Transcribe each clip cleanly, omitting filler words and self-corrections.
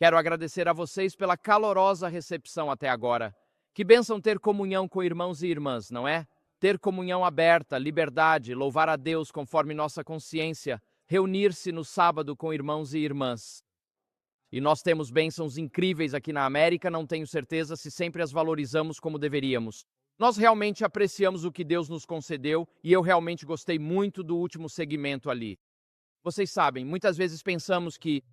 Quero agradecer a vocês pela calorosa recepção até agora. Que bênção ter comunhão com irmãos e irmãs, não é? Ter comunhão aberta, liberdade, louvar a Deus conforme nossa consciência, reunir-se no sábado com irmãos e irmãs. E nós temos bênçãos incríveis aqui na América, não tenho certeza se sempre as valorizamos como deveríamos. Nós realmente apreciamos o que Deus nos concedeu e eu realmente gostei muito do último segmento ali. Vocês sabem, muitas vezes pensamos que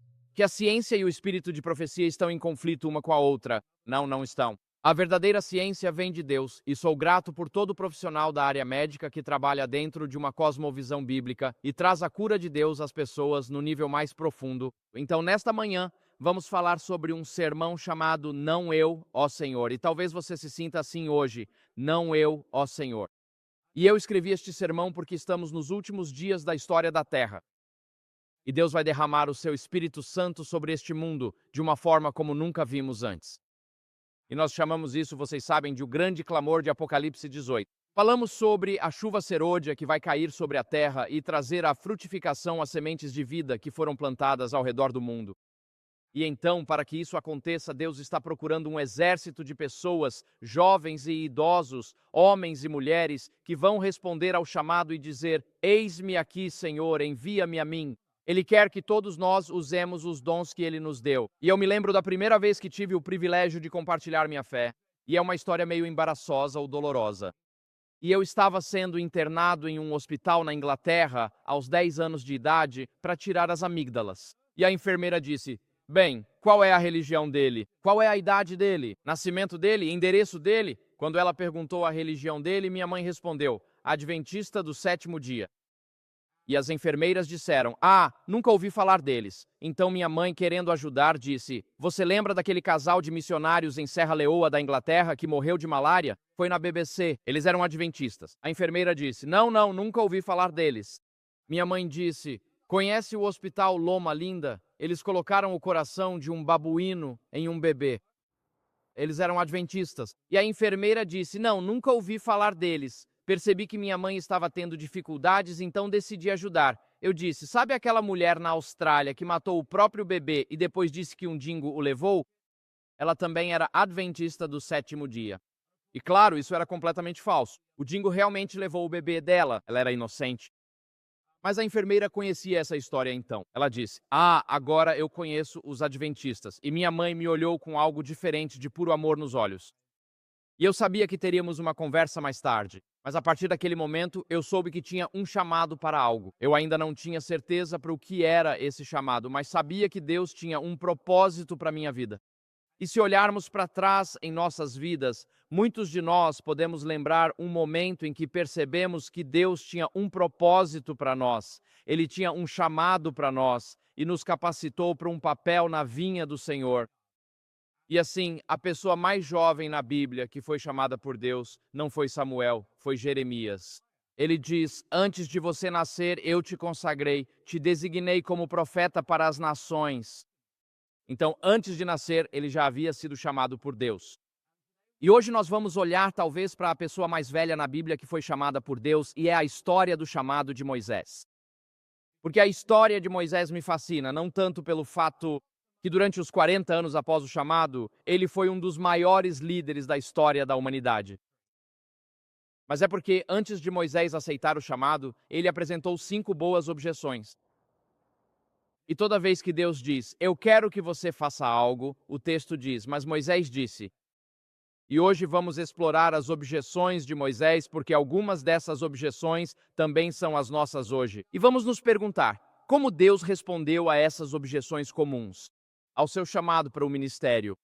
a ciência e o espírito de profecia estão em conflito uma com a outra. Não, não estão. A verdadeira ciência vem de Deus, e sou grato por todo profissional da área médica que trabalha dentro de uma cosmovisão bíblica e traz a cura de Deus às pessoas no nível mais profundo. Então, nesta manhã, vamos falar sobre um sermão chamado Não Eu, ó Senhor. E talvez você se sinta assim hoje, não eu, ó Senhor. E eu escrevi este sermão porque estamos nos últimos dias da história da Terra. E Deus vai derramar o seu Espírito Santo sobre este mundo de uma forma como nunca vimos antes. E nós chamamos isso, vocês sabem, de o grande clamor de Apocalipse 18. Falamos sobre a chuva serôdia que vai cair sobre a terra e trazer a frutificação às sementes de vida que foram plantadas ao redor do mundo. E então, para que isso aconteça, Deus está procurando um exército de pessoas, jovens e idosos, homens e mulheres, que vão responder ao chamado e dizer: Eis-me aqui, Senhor, envia-me a mim. Ele quer que todos nós usemos os dons que Ele nos deu. E eu me lembro da primeira vez que tive o privilégio de compartilhar minha fé. E é uma história meio embaraçosa ou dolorosa. E eu estava sendo internado em um hospital na Inglaterra, aos 10 anos de idade, para tirar as amígdalas. E a enfermeira disse: Bem, qual é a religião dele? Qual é a idade dele? Nascimento dele? Endereço dele? Quando ela perguntou a religião dele, minha mãe respondeu: Adventista do sétimo dia. E as enfermeiras disseram: nunca ouvi falar deles. Então minha mãe, querendo ajudar, disse: Você lembra daquele casal de missionários em Serra Leoa da Inglaterra que morreu de malária? Foi na BBC. Eles eram adventistas. A enfermeira disse: Não, nunca ouvi falar deles. Minha mãe disse: Conhece o hospital Loma Linda? Eles colocaram o coração de um babuíno em um bebê. Eles eram adventistas. E a enfermeira disse: Não, nunca ouvi falar deles. Percebi que minha mãe estava tendo dificuldades, então decidi ajudar. Eu disse: Sabe aquela mulher na Austrália que matou o próprio bebê e depois disse que um dingo o levou? Ela também era adventista do sétimo dia. E claro, isso era completamente falso. O dingo realmente levou o bebê dela. Ela era inocente. Mas a enfermeira conhecia essa história então. Ela disse: agora eu conheço os adventistas. E minha mãe me olhou com algo diferente de puro amor nos olhos. E eu sabia que teríamos uma conversa mais tarde. Mas a partir daquele momento, eu soube que tinha um chamado para algo. Eu ainda não tinha certeza para o que era esse chamado, mas sabia que Deus tinha um propósito para a minha vida. E se olharmos para trás em nossas vidas, muitos de nós podemos lembrar um momento em que percebemos que Deus tinha um propósito para nós. Ele tinha um chamado para nós e nos capacitou para um papel na vinha do Senhor. E assim, a pessoa mais jovem na Bíblia que foi chamada por Deus não foi Samuel, foi Jeremias. Ele diz: Antes de você nascer, eu te consagrei, te designei como profeta para as nações. Então, antes de nascer, ele já havia sido chamado por Deus. E hoje nós vamos olhar talvez para a pessoa mais velha na Bíblia que foi chamada por Deus, e é a história do chamado de Moisés. Porque a história de Moisés me fascina, não tanto pelo fato que durante os 40 anos após o chamado, ele foi um dos maiores líderes da história da humanidade. Mas é porque, antes de Moisés aceitar o chamado, ele apresentou 5 boas objeções. E toda vez que Deus diz: Eu quero que você faça algo, o texto diz: Mas Moisés disse. E hoje vamos explorar as objeções de Moisés, porque algumas dessas objeções também são as nossas hoje. E vamos nos perguntar: como Deus respondeu a essas objeções comuns ao seu chamado para o ministério?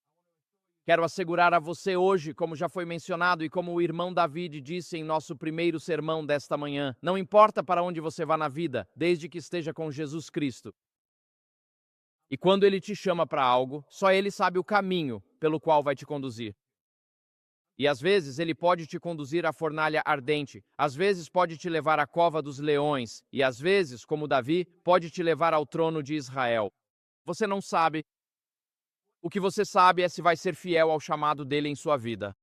Quero assegurar a você hoje, como já foi mencionado e como o irmão David disse em nosso primeiro sermão desta manhã, não importa para onde você vá na vida, desde que esteja com Jesus Cristo. E quando Ele te chama para algo, só Ele sabe o caminho pelo qual vai te conduzir. E às vezes Ele pode te conduzir à fornalha ardente, às vezes pode te levar à cova dos leões, e às vezes, como Davi, pode te levar ao trono de Israel. Você não sabe. O que você sabe é se vai ser fiel ao chamado dele em sua vida.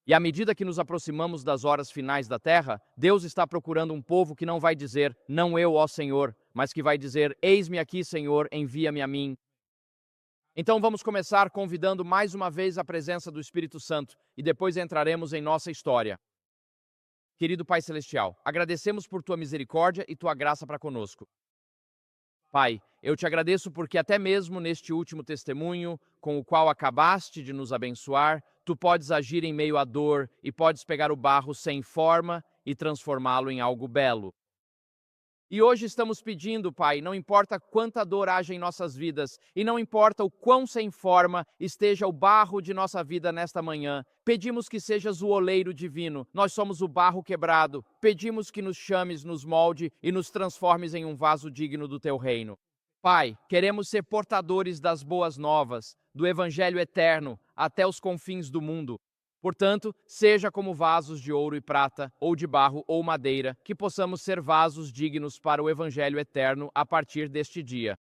E à medida que nos aproximamos das horas finais da terra, Deus está procurando um povo que não vai dizer: Não eu, ó Senhor, mas que vai dizer: Eis-me aqui, Senhor, envia-me a mim. Então vamos começar convidando mais uma vez a presença do Espírito Santo e depois entraremos em nossa história. Querido Pai Celestial, agradecemos por tua misericórdia e tua graça para conosco. Pai, eu te agradeço porque até mesmo neste último testemunho, com o qual acabaste de nos abençoar, tu podes agir em meio à dor e podes pegar o barro sem forma e transformá-lo em algo belo. E hoje estamos pedindo, Pai, não importa quanta dor haja em nossas vidas e não importa o quão sem forma esteja o barro de nossa vida nesta manhã, pedimos que sejas o oleiro divino, nós somos o barro quebrado, pedimos que nos chames, nos molde e nos transformes em um vaso digno do teu reino. Pai, queremos ser portadores das boas novas, do Evangelho eterno, até os confins do mundo. Portanto, seja como vasos de ouro e prata, ou de barro ou madeira, que possamos ser vasos dignos para o Evangelho eterno a partir deste dia.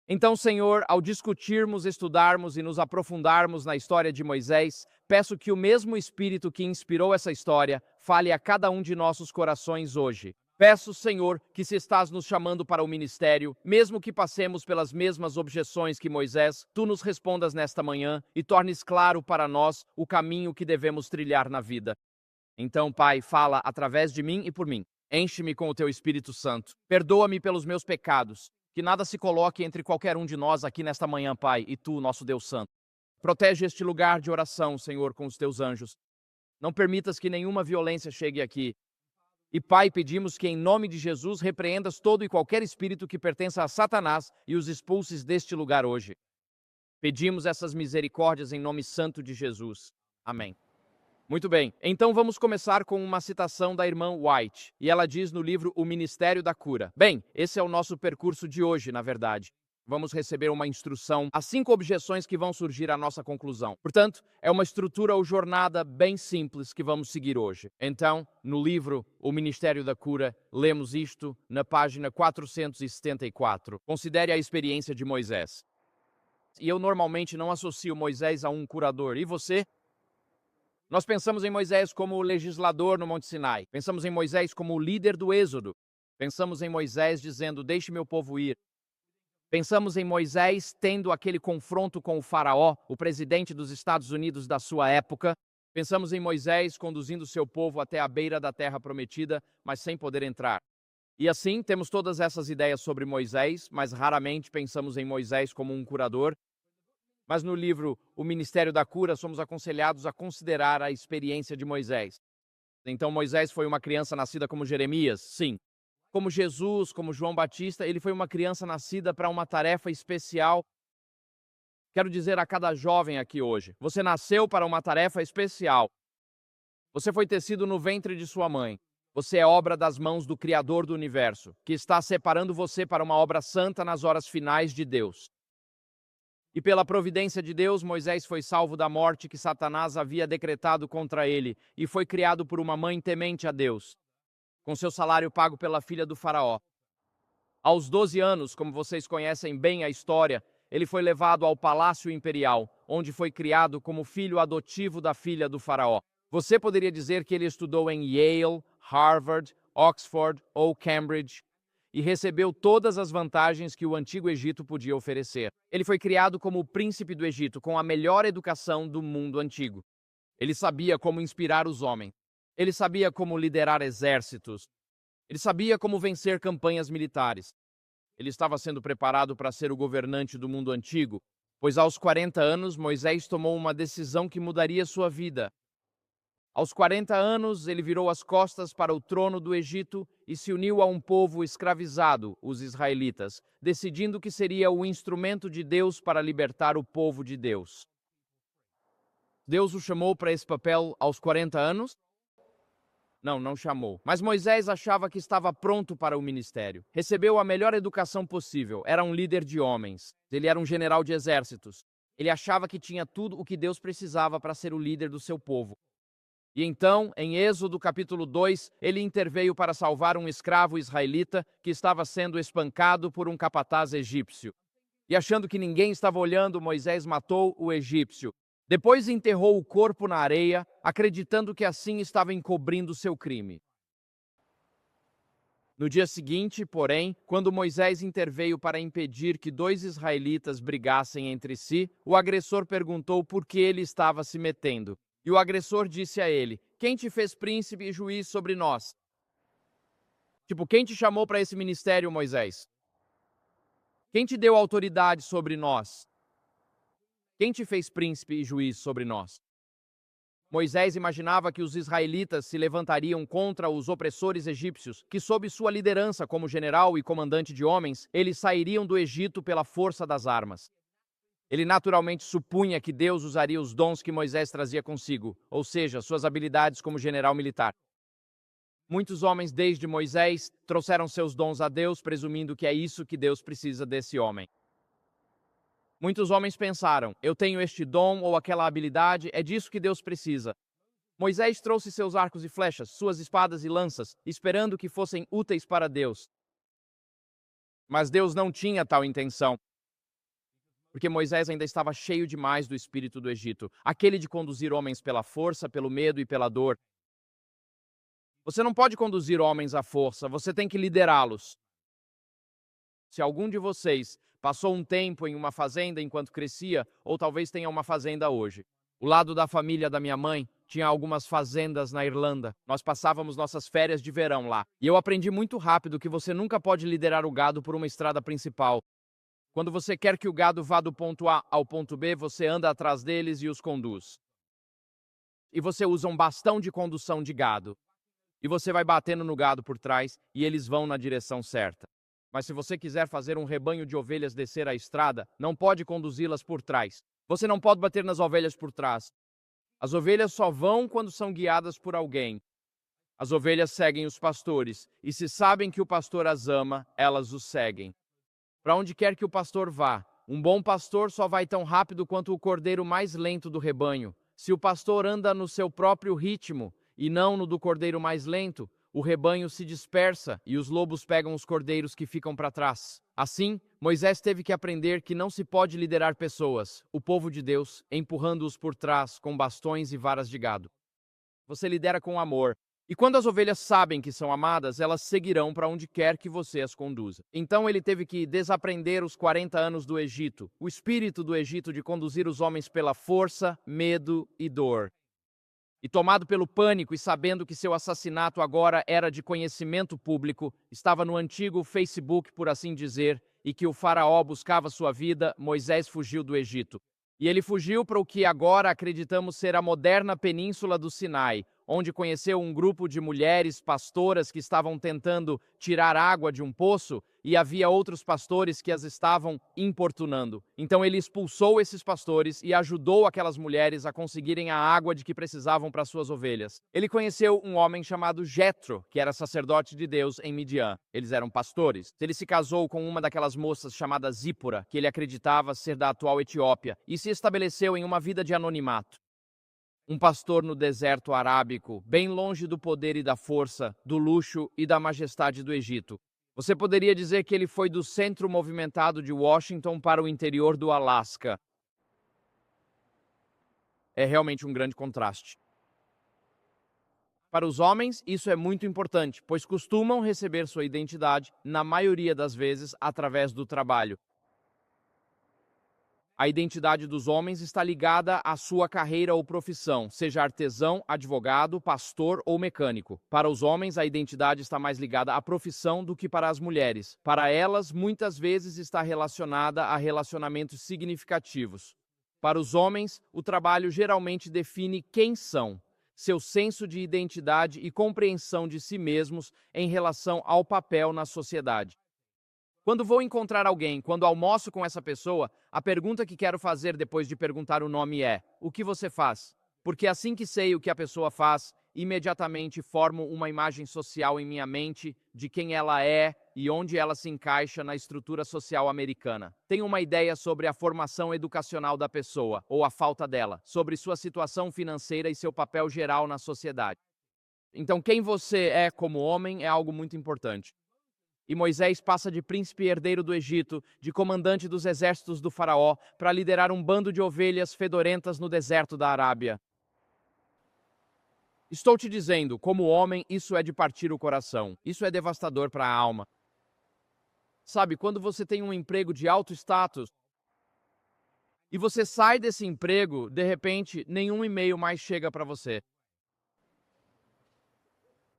Então, Senhor, ao discutirmos, estudarmos e nos aprofundarmos na história de Moisés, peço que o mesmo Espírito que inspirou essa história fale a cada um de nossos corações hoje. Peço, Senhor, que se estás nos chamando para o ministério, mesmo que passemos pelas mesmas objeções que Moisés, tu nos respondas nesta manhã e tornes claro para nós o caminho que devemos trilhar na vida. Então, Pai, fala através de mim e por mim. Enche-me com o teu Espírito Santo. Perdoa-me pelos meus pecados. Que nada se coloque entre qualquer um de nós aqui nesta manhã, Pai, e tu, nosso Deus Santo. Protege este lugar de oração, Senhor, com os teus anjos. Não permitas que nenhuma violência chegue aqui. E, Pai, pedimos que, em nome de Jesus, repreendas todo e qualquer espírito que pertença a Satanás e os expulses deste lugar hoje. Pedimos essas misericórdias em nome santo de Jesus. Amém. Muito bem, então vamos começar com uma citação da irmã White, e ela diz no livro O Ministério da Cura. Bem, esse é o nosso percurso de hoje, na verdade. Vamos receber uma instrução, as 5 objeções que vão surgir à nossa conclusão. Portanto, é uma estrutura ou jornada bem simples que vamos seguir hoje. Então, no livro O Ministério da Cura, lemos isto na página 474. Considere a experiência de Moisés. E eu normalmente não associo Moisés a um curador. E você? Nós pensamos em Moisés como o legislador no Monte Sinai. Pensamos em Moisés como o líder do Êxodo. Pensamos em Moisés dizendo, deixe meu povo ir. Pensamos em Moisés tendo aquele confronto com o faraó, o presidente dos Estados Unidos da sua época. Pensamos em Moisés conduzindo seu povo até a beira da terra prometida, mas sem poder entrar. E assim, temos todas essas ideias sobre Moisés, mas raramente pensamos em Moisés como um curador. Mas no livro O Ministério da Cura, somos aconselhados a considerar a experiência de Moisés. Então, Moisés foi uma criança nascida como Jeremias? Sim. Como Jesus, como João Batista, ele foi uma criança nascida para uma tarefa especial. Quero dizer a cada jovem aqui hoje, você nasceu para uma tarefa especial. Você foi tecido no ventre de sua mãe. Você é obra das mãos do Criador do Universo, que está separando você para uma obra santa nas horas finais de Deus. E pela providência de Deus, Moisés foi salvo da morte que Satanás havia decretado contra ele, e foi criado por uma mãe temente a Deus, com seu salário pago pela filha do faraó. Aos 12 anos, como vocês conhecem bem a história, ele foi levado ao Palácio Imperial, onde foi criado como filho adotivo da filha do faraó. Você poderia dizer que ele estudou em Yale, Harvard, Oxford ou Cambridge e recebeu todas as vantagens que o Antigo Egito podia oferecer. Ele foi criado como o príncipe do Egito, com a melhor educação do mundo antigo. Ele sabia como inspirar os homens. Ele sabia como liderar exércitos. Ele sabia como vencer campanhas militares. Ele estava sendo preparado para ser o governante do mundo antigo, pois aos 40 anos Moisés tomou uma decisão que mudaria sua vida. Aos 40 anos, ele virou as costas para o trono do Egito e se uniu a um povo escravizado, os israelitas, decidindo que seria o instrumento de Deus para libertar o povo de Deus. Deus o chamou para esse papel aos 40 anos? Não chamou. Mas Moisés achava que estava pronto para o ministério. Recebeu a melhor educação possível. Era um líder de homens. Ele era um general de exércitos. Ele achava que tinha tudo o que Deus precisava para ser o líder do seu povo. E então, em Êxodo capítulo 2, ele interveio para salvar um escravo israelita que estava sendo espancado por um capataz egípcio. E achando que ninguém estava olhando, Moisés matou o egípcio. Depois enterrou o corpo na areia, acreditando que assim estava encobrindo seu crime. No dia seguinte, porém, quando Moisés interveio para impedir que dois israelitas brigassem entre si, o agressor perguntou por que ele estava se metendo. E o agressor disse a ele: Quem te fez príncipe e juiz sobre nós? Tipo, quem te chamou para esse ministério, Moisés? Quem te deu autoridade sobre nós? Quem te fez príncipe e juiz sobre nós? Moisés imaginava que os israelitas se levantariam contra os opressores egípcios, que, sob sua liderança como general e comandante de homens, eles sairiam do Egito pela força das armas. Ele naturalmente supunha que Deus usaria os dons que Moisés trazia consigo, ou seja, suas habilidades como general militar. Muitos homens, desde Moisés, trouxeram seus dons a Deus, presumindo que é isso que Deus precisa desse homem. Muitos homens pensaram: eu tenho este dom ou aquela habilidade, é disso que Deus precisa. Moisés trouxe seus arcos e flechas, suas espadas e lanças, esperando que fossem úteis para Deus. Mas Deus não tinha tal intenção, porque Moisés ainda estava cheio demais do espírito do Egito, aquele de conduzir homens pela força, pelo medo e pela dor. Você não pode conduzir homens à força, você tem que liderá-los. Se algum de vocês passou um tempo em uma fazenda enquanto crescia, ou talvez tenha uma fazenda hoje. O lado da família da minha mãe tinha algumas fazendas na Irlanda. Nós passávamos nossas férias de verão lá. E eu aprendi muito rápido que você nunca pode liderar o gado por uma estrada principal. Quando você quer que o gado vá do ponto A ao ponto B, você anda atrás deles e os conduz. E você usa um bastão de condução de gado. E você vai batendo no gado por trás e eles vão na direção certa. Mas se você quiser fazer um rebanho de ovelhas descer a estrada, não pode conduzi-las por trás. Você não pode bater nas ovelhas por trás. As ovelhas só vão quando são guiadas por alguém. As ovelhas seguem os pastores, e se sabem que o pastor as ama, elas os seguem. Para onde quer que o pastor vá, um bom pastor só vai tão rápido quanto o cordeiro mais lento do rebanho. Se o pastor anda no seu próprio ritmo, e não no do cordeiro mais lento, o rebanho se dispersa e os lobos pegam os cordeiros que ficam para trás. Assim, Moisés teve que aprender que não se pode liderar pessoas, o povo de Deus, empurrando-os por trás com bastões e varas de gado. Você lidera com amor. E quando as ovelhas sabem que são amadas, elas seguirão para onde quer que você as conduza. Então ele teve que desaprender os 40 anos do Egito, o espírito do Egito de conduzir os homens pela força, medo e dor. E tomado pelo pânico e sabendo que seu assassinato agora era de conhecimento público, estava no antigo Facebook, por assim dizer, e que o faraó buscava sua vida, Moisés fugiu do Egito. E ele fugiu para o que agora acreditamos ser a moderna península do Sinai, onde conheceu um grupo de mulheres pastoras que estavam tentando tirar água de um poço e havia outros pastores que as estavam importunando. Então ele expulsou esses pastores e ajudou aquelas mulheres a conseguirem a água de que precisavam para suas ovelhas. Ele conheceu um homem chamado Jetro, que era sacerdote de Deus em Midian. Eles eram pastores. Ele se casou com uma daquelas moças chamada Zípora, que ele acreditava ser da atual Etiópia, e se estabeleceu em uma vida de anonimato. Um pastor no deserto arábico, bem longe do poder e da força, do luxo e da majestade do Egito. Você poderia dizer que ele foi do centro movimentado de Washington para o interior do Alasca. É realmente um grande contraste. Para os homens, isso é muito importante, pois costumam receber sua identidade, na maioria das vezes, através do trabalho. A identidade dos homens está ligada à sua carreira ou profissão, seja artesão, advogado, pastor ou mecânico. Para os homens, a identidade está mais ligada à profissão do que para as mulheres. Para elas, muitas vezes está relacionada a relacionamentos significativos. Para os homens, o trabalho geralmente define quem são, seu senso de identidade e compreensão de si mesmos em relação ao papel na sociedade. Quando vou encontrar alguém, quando almoço com essa pessoa, a pergunta que quero fazer depois de perguntar o nome é: o que você faz? Porque assim que sei o que a pessoa faz, imediatamente formo uma imagem social em minha mente de quem ela é e onde ela se encaixa na estrutura social americana. Tenho uma ideia sobre a formação educacional da pessoa, ou a falta dela, sobre sua situação financeira e seu papel geral na sociedade. Então, quem você é como homem é algo muito importante. E Moisés passa de príncipe herdeiro do Egito, de comandante dos exércitos do faraó, para liderar um bando de ovelhas fedorentas no deserto da Arábia. Estou te dizendo, como homem, isso é de partir o coração. Isso é devastador para a alma. Sabe, quando você tem um emprego de alto status e você sai desse emprego, de repente, nenhum e-mail mais chega para você.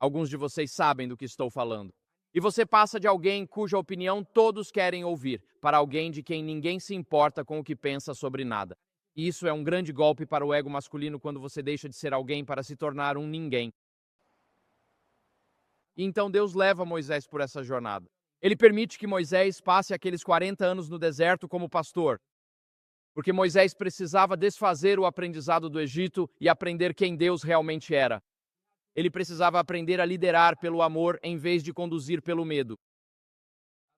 Alguns de vocês sabem do que estou falando. E você passa de alguém cuja opinião todos querem ouvir, para alguém de quem ninguém se importa com o que pensa sobre nada. E isso é um grande golpe para o ego masculino quando você deixa de ser alguém para se tornar um ninguém. E então Deus leva Moisés por essa jornada. Ele permite que Moisés passe aqueles 40 anos no deserto como pastor, porque Moisés precisava desfazer o aprendizado do Egito e aprender quem Deus realmente era. Ele precisava aprender a liderar pelo amor em vez de conduzir pelo medo.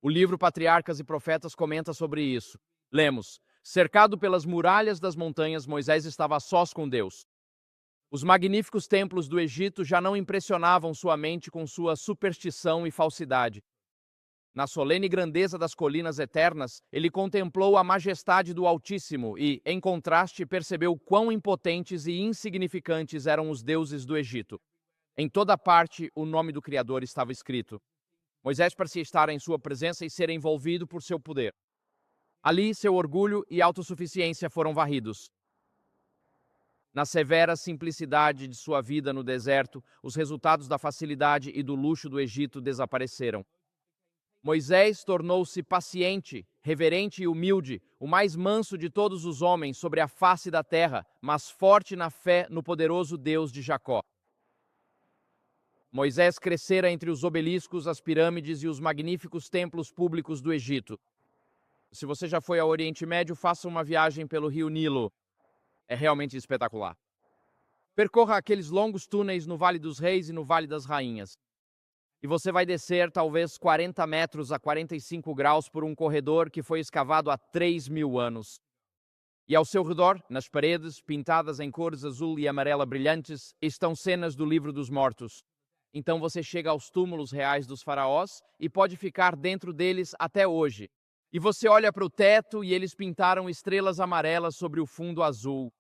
O livro Patriarcas e Profetas comenta sobre isso. Lemos: cercado pelas muralhas das montanhas, Moisés estava a sós com Deus. Os magníficos templos do Egito já não impressionavam sua mente com sua superstição e falsidade. Na solene grandeza das colinas eternas, ele contemplou a majestade do Altíssimo e, em contraste, percebeu quão impotentes e insignificantes eram os deuses do Egito. Em toda parte, o nome do Criador estava escrito. Moisés parecia estar em sua presença e ser envolvido por seu poder. Ali, seu orgulho e autossuficiência foram varridos. Na severa simplicidade de sua vida no deserto, os resultados da facilidade e do luxo do Egito desapareceram. Moisés tornou-se paciente, reverente e humilde, o mais manso de todos os homens sobre a face da terra, mas forte na fé no poderoso Deus de Jacó. Moisés crescera entre os obeliscos, as pirâmides e os magníficos templos públicos do Egito. Se você já foi ao Oriente Médio, faça uma viagem pelo rio Nilo. É realmente espetacular. Percorra aqueles longos túneis no Vale dos Reis e no Vale das Rainhas. E você vai descer talvez 40 metros a 45 graus por um corredor que foi escavado há 3.000 anos. E ao seu redor, nas paredes, pintadas em cores azul e amarela brilhantes, estão cenas do Livro dos Mortos. Então você chega aos túmulos reais dos faraós e pode ficar dentro deles até hoje. E você olha para o teto e eles pintaram estrelas amarelas sobre o fundo azul.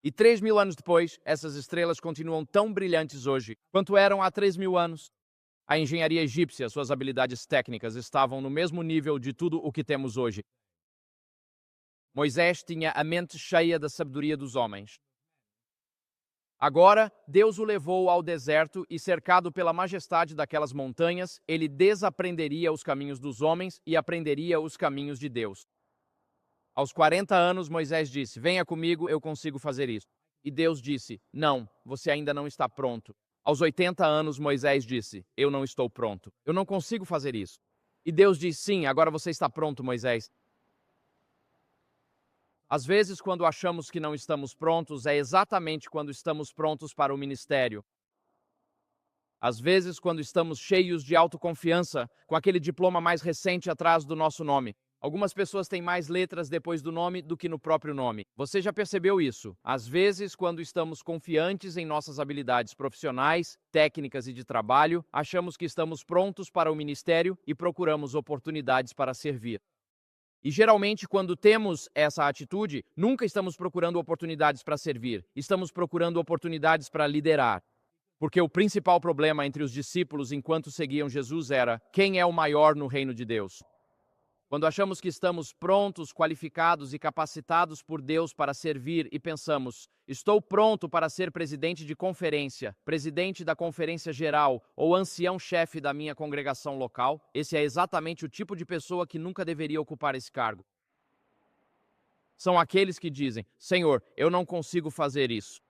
E 3.000 anos depois, essas estrelas continuam tão brilhantes hoje quanto eram há 3.000 anos. A engenharia egípcia, suas habilidades técnicas estavam no mesmo nível de tudo o que temos hoje. Moisés tinha a mente cheia da sabedoria dos homens. Agora, Deus o levou ao deserto e, cercado pela majestade daquelas montanhas, ele desaprenderia os caminhos dos homens e aprenderia os caminhos de Deus. Aos 40 anos, Moisés disse: venha comigo, eu consigo fazer isso. E Deus disse: não, você ainda não está pronto. Aos 80 anos, Moisés disse: eu não estou pronto, eu não consigo fazer isso. E Deus disse: sim, agora você está pronto, Moisés. Às vezes, quando achamos que não estamos prontos, é exatamente quando estamos prontos para o ministério. Às vezes, quando estamos cheios de autoconfiança, com aquele diploma mais recente atrás do nosso nome. Algumas pessoas têm mais letras depois do nome do que no próprio nome. Você já percebeu isso? Às vezes, quando estamos confiantes em nossas habilidades profissionais, técnicas e de trabalho, achamos que estamos prontos para o ministério e procuramos oportunidades para servir. E geralmente, quando temos essa atitude, nunca estamos procurando oportunidades para servir, estamos procurando oportunidades para liderar. Porque o principal problema entre os discípulos enquanto seguiam Jesus era: quem é o maior no reino de Deus? Quando achamos que estamos prontos, qualificados e capacitados por Deus para servir e pensamos: estou pronto para ser presidente de conferência, presidente da conferência geral ou ancião-chefe da minha congregação local, esse é exatamente o tipo de pessoa que nunca deveria ocupar esse cargo. São aqueles que dizem: Senhor, eu não consigo fazer isso.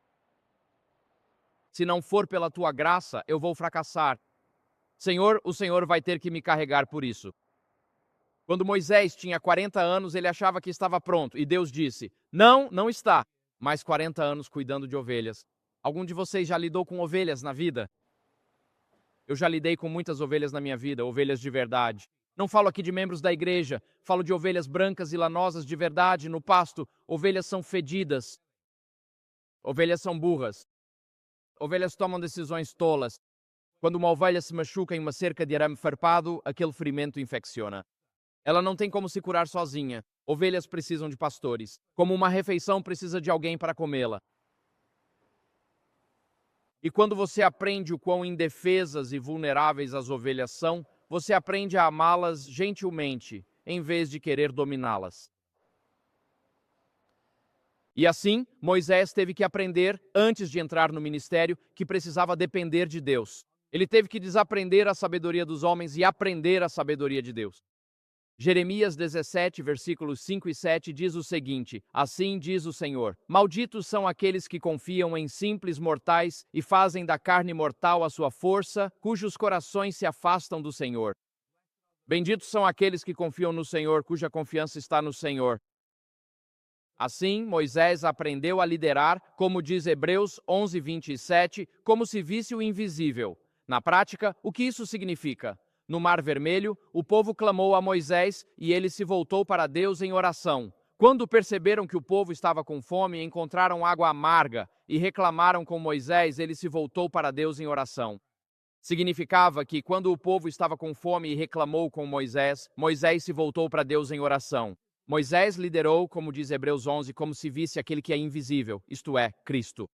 Se não for pela tua graça, eu vou fracassar. Senhor, o Senhor vai ter que me carregar por isso. Quando Moisés tinha 40 anos, ele achava que estava pronto, e Deus disse: não, não está. Mais 40 anos cuidando de ovelhas. Algum de vocês já lidou com ovelhas na vida? Eu já lidei com muitas ovelhas na minha vida, ovelhas de verdade. Não falo aqui de membros da igreja, falo de ovelhas brancas e lanosas de verdade no pasto. Ovelhas são fedidas. Ovelhas são burras. Ovelhas tomam decisões tolas. Quando uma ovelha se machuca em uma cerca de arame farpado, aquele ferimento infecciona. Ela não tem como se curar sozinha. Ovelhas precisam de pastores. Como uma refeição precisa de alguém para comê-la. E quando você aprende o quão indefesas e vulneráveis as ovelhas são, você aprende a amá-las gentilmente, em vez de querer dominá-las. E assim, Moisés teve que aprender, antes de entrar no ministério, que precisava depender de Deus. Ele teve que desaprender a sabedoria dos homens e aprender a sabedoria de Deus. Jeremias 17, versículos 5 e 7 diz o seguinte: Assim diz o Senhor: Malditos são aqueles que confiam em simples mortais e fazem da carne mortal a sua força, cujos corações se afastam do Senhor. Benditos são aqueles que confiam no Senhor, cuja confiança está no Senhor. Assim, Moisés aprendeu a liderar, como diz Hebreus 11, 27, como se visse o invisível. Na prática, o que isso significa? No Mar Vermelho, o povo clamou a Moisés e ele se voltou para Deus em oração. Quando perceberam que o povo estava com fome e encontraram água amarga e reclamaram com Moisés, ele se voltou para Deus em oração. Significava que, quando o povo estava com fome e reclamou com Moisés, Moisés se voltou para Deus em oração. Moisés liderou, como diz Hebreus 11, como se visse aquele que é invisível, isto é, Cristo.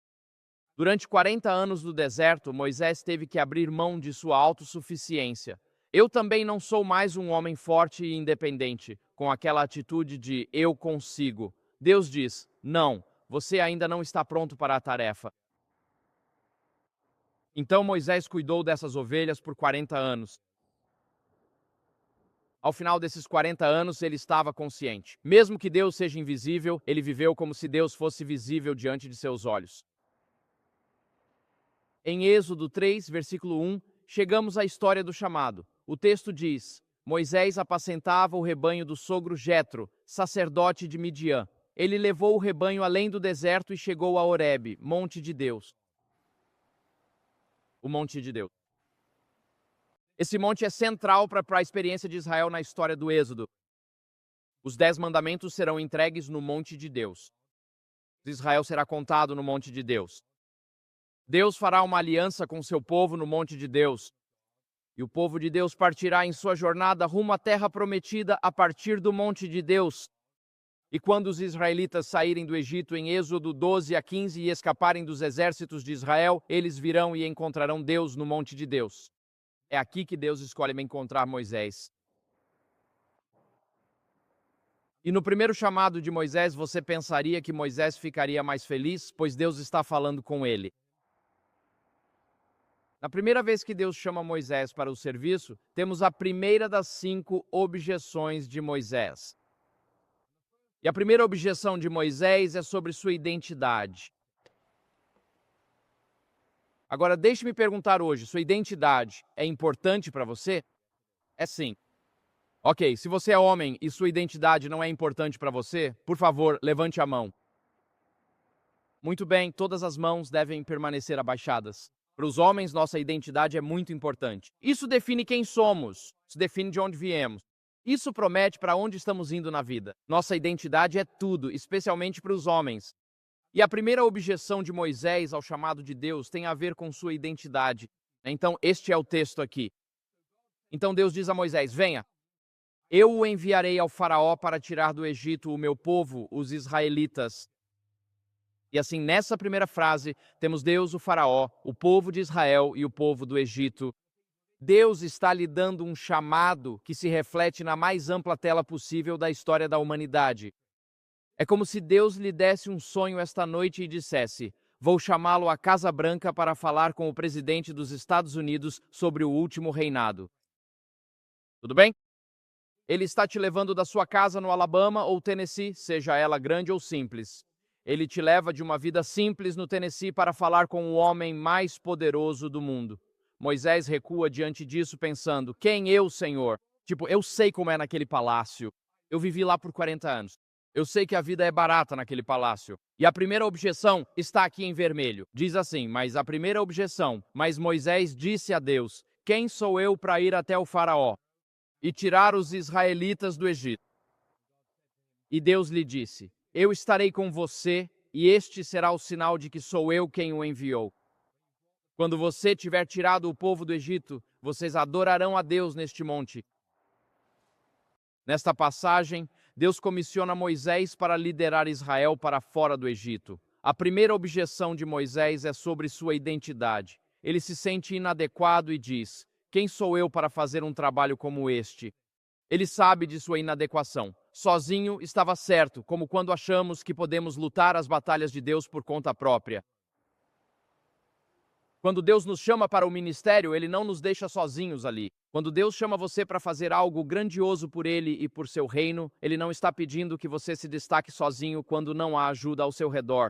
Durante 40 anos no deserto, Moisés teve que abrir mão de sua autossuficiência. Eu também não sou mais um homem forte e independente, com aquela atitude de eu consigo. Deus diz: não, você ainda não está pronto para a tarefa. Então Moisés cuidou dessas ovelhas por 40 anos. Ao final desses 40 anos, ele estava consciente. Mesmo que Deus seja invisível, ele viveu como se Deus fosse visível diante de seus olhos. Em Êxodo 3, versículo 1, chegamos à história do chamado. O texto diz: Moisés apacentava o rebanho do sogro Jetro, sacerdote de Midian. Ele levou o rebanho além do deserto e chegou a Horebe, monte de Deus. O monte de Deus. Esse monte é central para a experiência de Israel na história do Êxodo. Os 10 mandamentos serão entregues no monte de Deus. Israel será contado no monte de Deus. Deus fará uma aliança com seu povo no monte de Deus. E o povo de Deus partirá em sua jornada rumo à terra prometida a partir do monte de Deus. E quando os israelitas saírem do Egito em Êxodo 12 a 15 e escaparem dos exércitos de Israel, eles virão e encontrarão Deus no monte de Deus. É aqui que Deus escolhe encontrar Moisés. E no primeiro chamado de Moisés, você pensaria que Moisés ficaria mais feliz, pois Deus está falando com ele. Na primeira vez que Deus chama Moisés para o serviço, temos a primeira das 5 objeções de Moisés. E a primeira objeção de Moisés é sobre sua identidade. Agora, deixe-me perguntar hoje, sua identidade é importante para você? É sim. Ok, se você é homem e sua identidade não é importante para você, por favor, levante a mão. Muito bem, todas as mãos devem permanecer abaixadas. Para os homens, nossa identidade é muito importante. Isso define quem somos, isso define de onde viemos. Isso promete para onde estamos indo na vida. Nossa identidade é tudo, especialmente para os homens. E a primeira objeção de Moisés ao chamado de Deus tem a ver com sua identidade. Então, este é o texto aqui. Então Deus diz a Moisés: venha, eu o enviarei ao faraó para tirar do Egito o meu povo, os israelitas. E assim, nessa primeira frase, temos Deus, o faraó, o povo de Israel e o povo do Egito. Deus está lhe dando um chamado que se reflete na mais ampla tela possível da história da humanidade. É como se Deus lhe desse um sonho esta noite e dissesse: vou chamá-lo à Casa Branca para falar com o presidente dos Estados Unidos sobre o último reinado. Tudo bem? Ele está te levando da sua casa no Alabama ou Tennessee, seja ela grande ou simples. Ele te leva de uma vida simples no Tennessee para falar com o homem mais poderoso do mundo. Moisés recua diante disso pensando: quem eu, Senhor? Tipo, eu sei como é naquele palácio. Eu vivi lá por 40 anos. Eu sei que a vida é barata naquele palácio. E a primeira objeção está aqui em vermelho. Diz assim: mas a primeira objeção, mas Moisés disse a Deus: quem sou eu para ir até o faraó e tirar os israelitas do Egito? E Deus lhe disse: eu estarei com você, e este será o sinal de que sou eu quem o enviou. Quando você tiver tirado o povo do Egito, vocês adorarão a Deus neste monte. Nesta passagem, Deus comissiona Moisés para liderar Israel para fora do Egito. A primeira objeção de Moisés é sobre sua identidade. Ele se sente inadequado e diz: quem sou eu para fazer um trabalho como este? Ele sabe de sua inadequação. Sozinho estava certo, como quando achamos que podemos lutar as batalhas de Deus por conta própria. Quando Deus nos chama para o ministério, Ele não nos deixa sozinhos ali. Quando Deus chama você para fazer algo grandioso por Ele e por seu reino, Ele não está pedindo que você se destaque sozinho quando não há ajuda ao seu redor.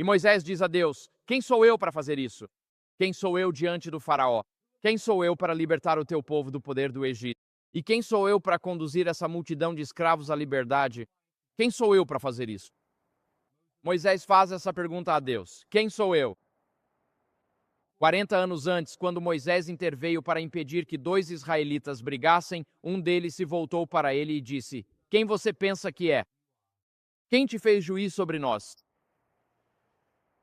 E Moisés diz a Deus: quem sou eu para fazer isso? Quem sou eu diante do faraó? Quem sou eu para libertar o teu povo do poder do Egito? E quem sou eu para conduzir essa multidão de escravos à liberdade? Quem sou eu para fazer isso? Moisés faz essa pergunta a Deus: quem sou eu? 40 anos antes, quando Moisés interveio para impedir que dois israelitas brigassem, um deles se voltou para ele e disse: quem você pensa que é? Quem te fez juiz sobre nós?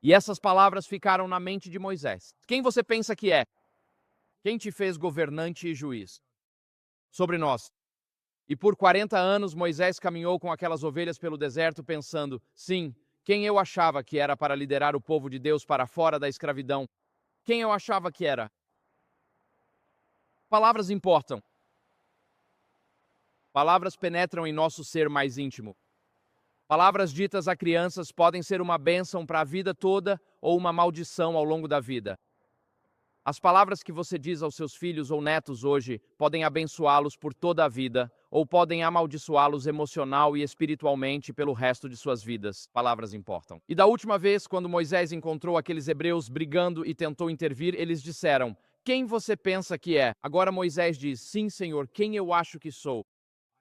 E essas palavras ficaram na mente de Moisés. Quem você pensa que é? Quem te fez governante e juiz sobre nós? E por 40 anos Moisés caminhou com aquelas ovelhas pelo deserto pensando: sim, quem eu achava que era para liderar o povo de Deus para fora da escravidão? Quem eu achava que era? Palavras importam. Palavras penetram em nosso ser mais íntimo. Palavras ditas a crianças podem ser uma bênção para a vida toda ou uma maldição ao longo da vida. As palavras que você diz aos seus filhos ou netos hoje podem abençoá-los por toda a vida ou podem amaldiçoá-los emocional e espiritualmente pelo resto de suas vidas. Palavras importam. E da última vez, quando Moisés encontrou aqueles hebreus brigando e tentou intervir, eles disseram: quem você pensa que é? Agora Moisés diz: sim, Senhor, quem eu acho que sou?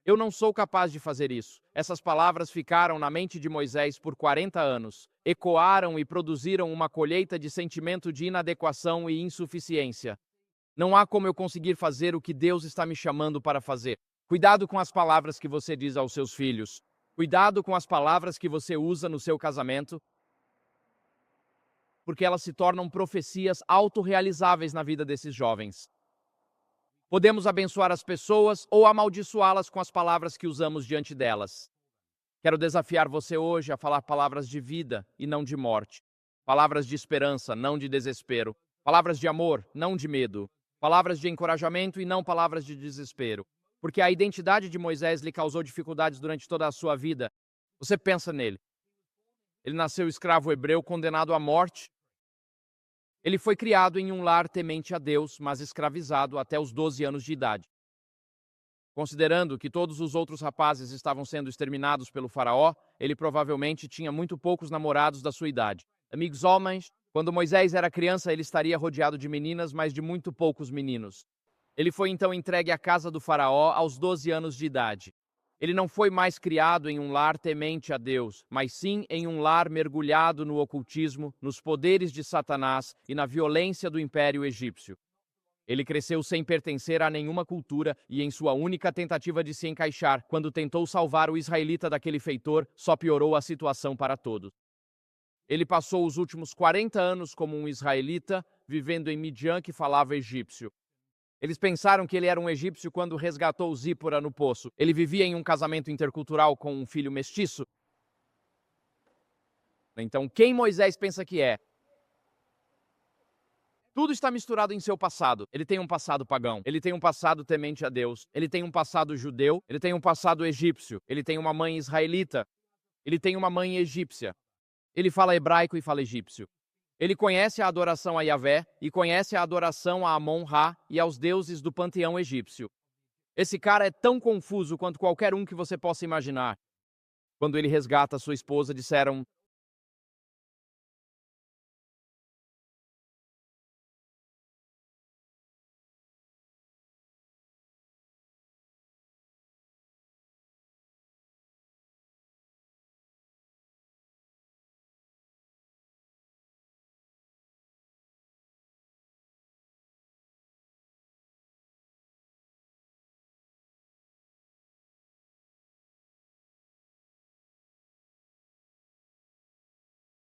Eu não sou capaz de fazer isso. Essas palavras ficaram na mente de Moisés por 40 anos, ecoaram e produziram uma colheita de sentimento de inadequação e insuficiência. Não há como eu conseguir fazer o que Deus está me chamando para fazer. Cuidado com as palavras que você diz aos seus filhos. Cuidado com as palavras que você usa no seu casamento, porque elas se tornam profecias autorrealizáveis na vida desses jovens. Podemos abençoar as pessoas ou amaldiçoá-las com as palavras que usamos diante delas. Quero desafiar você hoje a falar palavras de vida e não de morte. Palavras de esperança, não de desespero. Palavras de amor, não de medo. Palavras de encorajamento e não palavras de desespero. Porque a identidade de Moisés lhe causou dificuldades durante toda a sua vida. Você pensa nele. Ele nasceu escravo hebreu condenado à morte. Ele foi criado em um lar temente a Deus, mas escravizado até os 12 anos de idade. Considerando que todos os outros rapazes estavam sendo exterminados pelo faraó, ele provavelmente tinha muito poucos namorados da sua idade. Amigos homens, quando Moisés era criança, ele estaria rodeado de meninas, mas de muito poucos meninos. Ele foi então entregue à casa do faraó aos 12 anos de idade. Ele não foi mais criado em um lar temente a Deus, mas sim em um lar mergulhado no ocultismo, nos poderes de Satanás e na violência do Império Egípcio. Ele cresceu sem pertencer a nenhuma cultura e em sua única tentativa de se encaixar, quando tentou salvar o israelita daquele feitor, só piorou a situação para todos. Ele passou os últimos 40 anos como um israelita, vivendo em Midian, que falava egípcio. Eles pensaram que ele era um egípcio quando resgatou Zípora no poço. Ele vivia em um casamento intercultural com um filho mestiço. Então, quem Moisés pensa que é? Tudo está misturado em seu passado. Ele tem um passado pagão, ele tem um passado temente a Deus, ele tem um passado judeu, ele tem um passado egípcio, ele tem uma mãe israelita, ele tem uma mãe egípcia. Ele fala hebraico e fala egípcio. Ele conhece a adoração a Yahvé e conhece a adoração a Amon-Ra e aos deuses do panteão egípcio. Esse cara é tão confuso quanto qualquer um que você possa imaginar. Quando ele resgata sua esposa, disseram: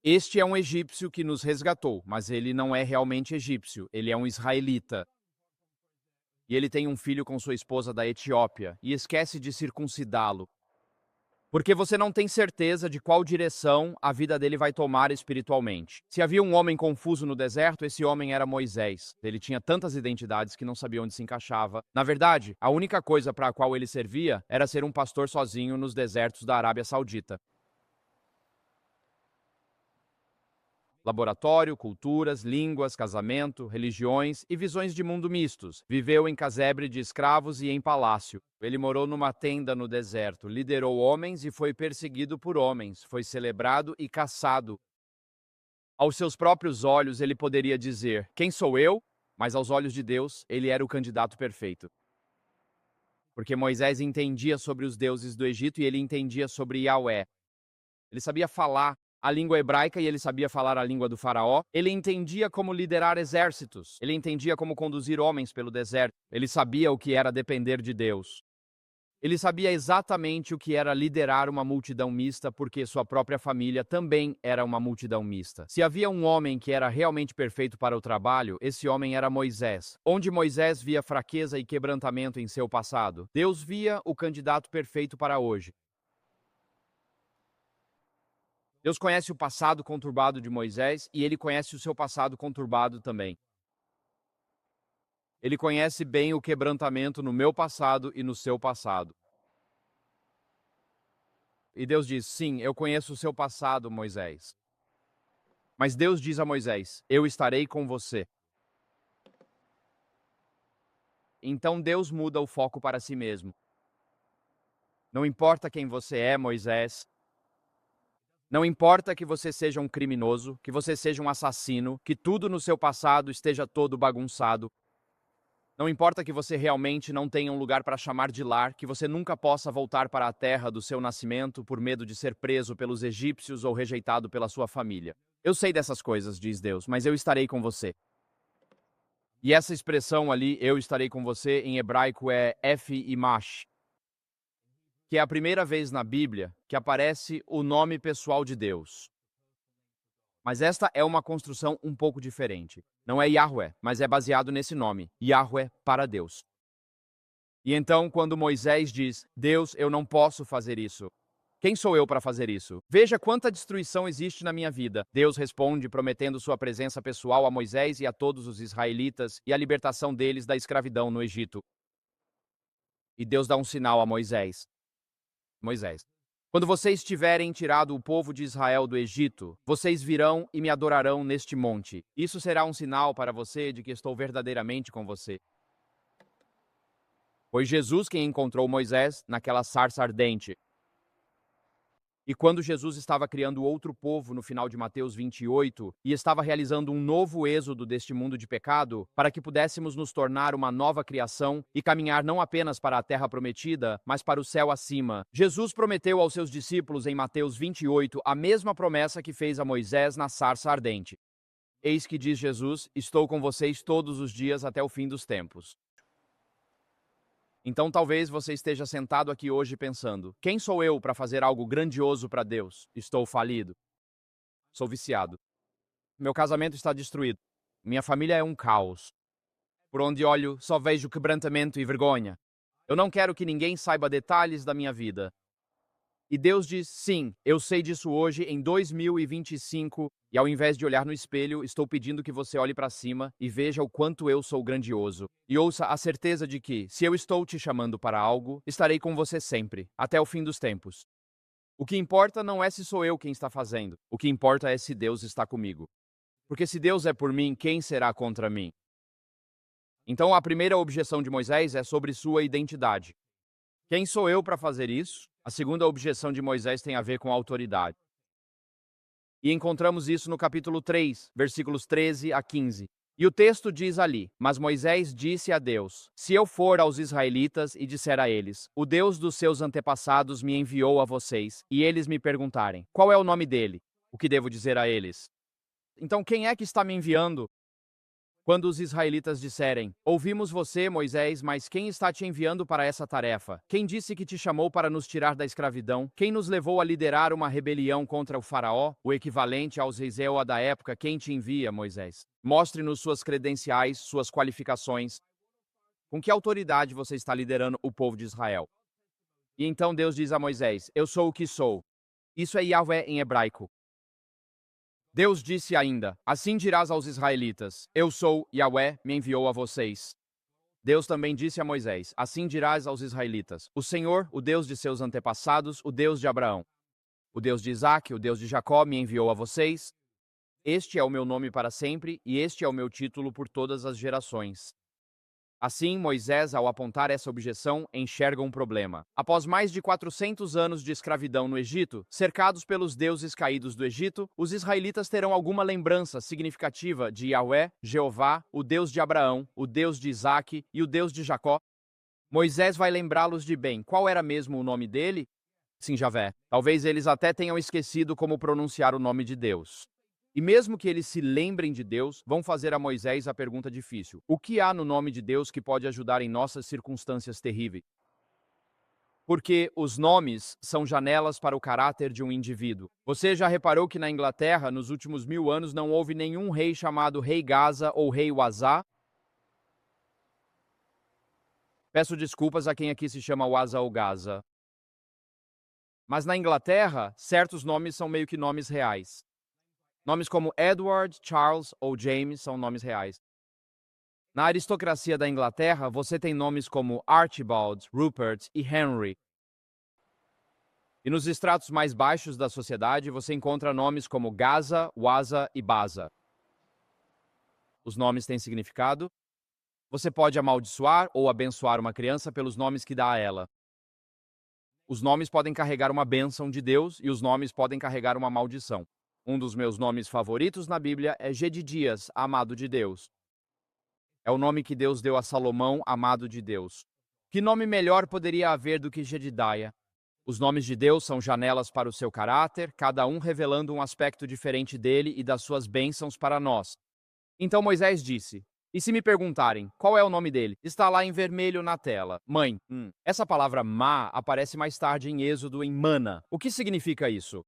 este é um egípcio que nos resgatou, mas ele não é realmente egípcio, ele é um israelita. E ele tem um filho com sua esposa da Etiópia e esquece de circuncidá-lo. Porque você não tem certeza de qual direção a vida dele vai tomar espiritualmente. Se havia um homem confuso no deserto, esse homem era Moisés. Ele tinha tantas identidades que não sabia onde se encaixava. Na verdade, a única coisa para a qual ele servia era ser um pastor sozinho nos desertos da Arábia Saudita. Laboratório, culturas, línguas, casamento, religiões e visões de mundo mistos. Viveu em casebre de escravos e em palácio. Ele morou numa tenda no deserto, liderou homens e foi perseguido por homens, foi celebrado e caçado. Aos seus próprios olhos, ele poderia dizer: Quem sou eu? Mas aos olhos de Deus, ele era o candidato perfeito. Porque Moisés entendia sobre os deuses do Egito e ele entendia sobre Yahweh. Ele sabia falar a língua hebraica e ele sabia falar a língua do faraó. Ele entendia como liderar exércitos. Ele entendia como conduzir homens pelo deserto. Ele sabia o que era depender de Deus. Ele sabia exatamente o que era liderar uma multidão mista, porque sua própria família também era uma multidão mista. Se havia um homem que era realmente perfeito para o trabalho, esse homem era Moisés. Onde Moisés via fraqueza e quebrantamento em seu passado, Deus via o candidato perfeito para hoje. Deus conhece o passado conturbado de Moisés e ele conhece o seu passado conturbado também. Ele conhece bem o quebrantamento no meu passado e no seu passado. E Deus diz: Sim, eu conheço o seu passado, Moisés. Mas Deus diz a Moisés: Eu estarei com você. Então Deus muda o foco para si mesmo. Não importa quem você é, Moisés. Não importa que você seja um criminoso, que você seja um assassino, que tudo no seu passado esteja todo bagunçado. Não importa que você realmente não tenha um lugar para chamar de lar, que você nunca possa voltar para a terra do seu nascimento por medo de ser preso pelos egípcios ou rejeitado pela sua família. Eu sei dessas coisas, diz Deus, mas eu estarei com você. E essa expressão ali, eu estarei com você, em hebraico é F-Imash, que é a primeira vez na Bíblia que aparece o nome pessoal de Deus. Mas esta é uma construção um pouco diferente. Não é Yahweh, mas é baseado nesse nome, Yahweh para Deus. E então, quando Moisés diz: Deus, eu não posso fazer isso. Quem sou eu para fazer isso? Veja quanta destruição existe na minha vida. Deus responde prometendo sua presença pessoal a Moisés e a todos os israelitas e a libertação deles da escravidão no Egito. E Deus dá um sinal a Moisés. Moisés: Quando vocês tiverem tirado o povo de Israel do Egito, vocês virão e me adorarão neste monte. Isso será um sinal para você de que estou verdadeiramente com você. Foi Jesus quem encontrou Moisés naquela sarça ardente. E quando Jesus estava criando outro povo no final de Mateus 28 e estava realizando um novo êxodo deste mundo de pecado, para que pudéssemos nos tornar uma nova criação e caminhar não apenas para a terra prometida, mas para o céu acima, Jesus prometeu aos seus discípulos em Mateus 28 a mesma promessa que fez a Moisés na sarça ardente. Eis que diz Jesus: Estou com vocês todos os dias até o fim dos tempos. Então talvez você esteja sentado aqui hoje pensando: quem sou eu para fazer algo grandioso para Deus? Estou falido. Sou viciado. Meu casamento está destruído. Minha família é um caos. Por onde olho, só vejo quebrantamento e vergonha. Eu não quero que ninguém saiba detalhes da minha vida. E Deus diz: sim, eu sei disso hoje em 2025, e ao invés de olhar no espelho, estou pedindo que você olhe para cima e veja o quanto eu sou grandioso. E ouça a certeza de que, se eu estou te chamando para algo, estarei com você sempre, até o fim dos tempos. O que importa não é se sou eu quem está fazendo, o que importa é se Deus está comigo. Porque se Deus é por mim, quem será contra mim? Então a primeira objeção de Moisés é sobre sua identidade. Quem sou eu para fazer isso? A segunda objeção de Moisés tem a ver com autoridade. E encontramos isso no capítulo 3, versículos 13 a 15. E o texto diz ali: Mas Moisés disse a Deus: Se eu for aos israelitas e disser a eles: O Deus dos seus antepassados me enviou a vocês, e eles me perguntarem: Qual é o nome dele? O que devo dizer a eles? Então quem é que está me enviando? Quando os israelitas disserem: Ouvimos você, Moisés, mas quem está te enviando para essa tarefa? Quem disse que te chamou para nos tirar da escravidão? Quem nos levou a liderar uma rebelião contra o faraó? O equivalente aos reis Eoa da época, quem te envia, Moisés? Mostre-nos suas credenciais, suas qualificações. Com que autoridade você está liderando o povo de Israel? E então Deus diz a Moisés: Eu sou o que sou. Isso é Yahvé em hebraico. Deus disse ainda: Assim dirás aos israelitas: Eu sou, Yahvé me enviou a vocês. Deus também disse a Moisés: Assim dirás aos israelitas: O Senhor, o Deus de seus antepassados, o Deus de Abraão, o Deus de Isaque, o Deus de Jacó, me enviou a vocês. Este é o meu nome para sempre, e este é o meu título por todas as gerações. Assim, Moisés, ao apontar essa objeção, enxerga um problema. Após mais de 400 anos de escravidão no Egito, cercados pelos deuses caídos do Egito, os israelitas terão alguma lembrança significativa de Yahvé, Jeová, o Deus de Abraão, o Deus de Isaque e o Deus de Jacó? Moisés vai lembrá-los de bem. Qual era mesmo o nome dele? Sim, Javé. Talvez eles até tenham esquecido como pronunciar o nome de Deus. E mesmo que eles se lembrem de Deus, vão fazer a Moisés a pergunta difícil: o que há no nome de Deus que pode ajudar em nossas circunstâncias terríveis? Porque os nomes são janelas para o caráter de um indivíduo. Você já reparou que na Inglaterra, nos últimos 1000 anos, não houve nenhum rei chamado Rei Gaza ou Rei Uazá? Peço desculpas a quem aqui se chama Uazá ou Gaza. Mas na Inglaterra, certos nomes são meio que nomes reais. Nomes como Edward, Charles ou James são nomes reais. Na aristocracia da Inglaterra, você tem nomes como Archibald, Rupert e Henry. E nos estratos mais baixos da sociedade, você encontra nomes como Gaza, Waza e Baza. Os nomes têm significado. Você pode amaldiçoar ou abençoar uma criança pelos nomes que dá a ela. Os nomes podem carregar uma bênção de Deus e os nomes podem carregar uma maldição. Um dos meus nomes favoritos na Bíblia é Gedidias, amado de Deus. É o nome que Deus deu a Salomão, amado de Deus. Que nome melhor poderia haver do que Jedidaia? Os nomes de Deus são janelas para o seu caráter, cada um revelando um aspecto diferente dele e das suas bênçãos para nós. Então Moisés disse: E se me perguntarem, qual é o nome dele? Está lá em vermelho na tela. Mãe. Essa palavra má aparece mais tarde em Êxodo em mana. O que significa isso?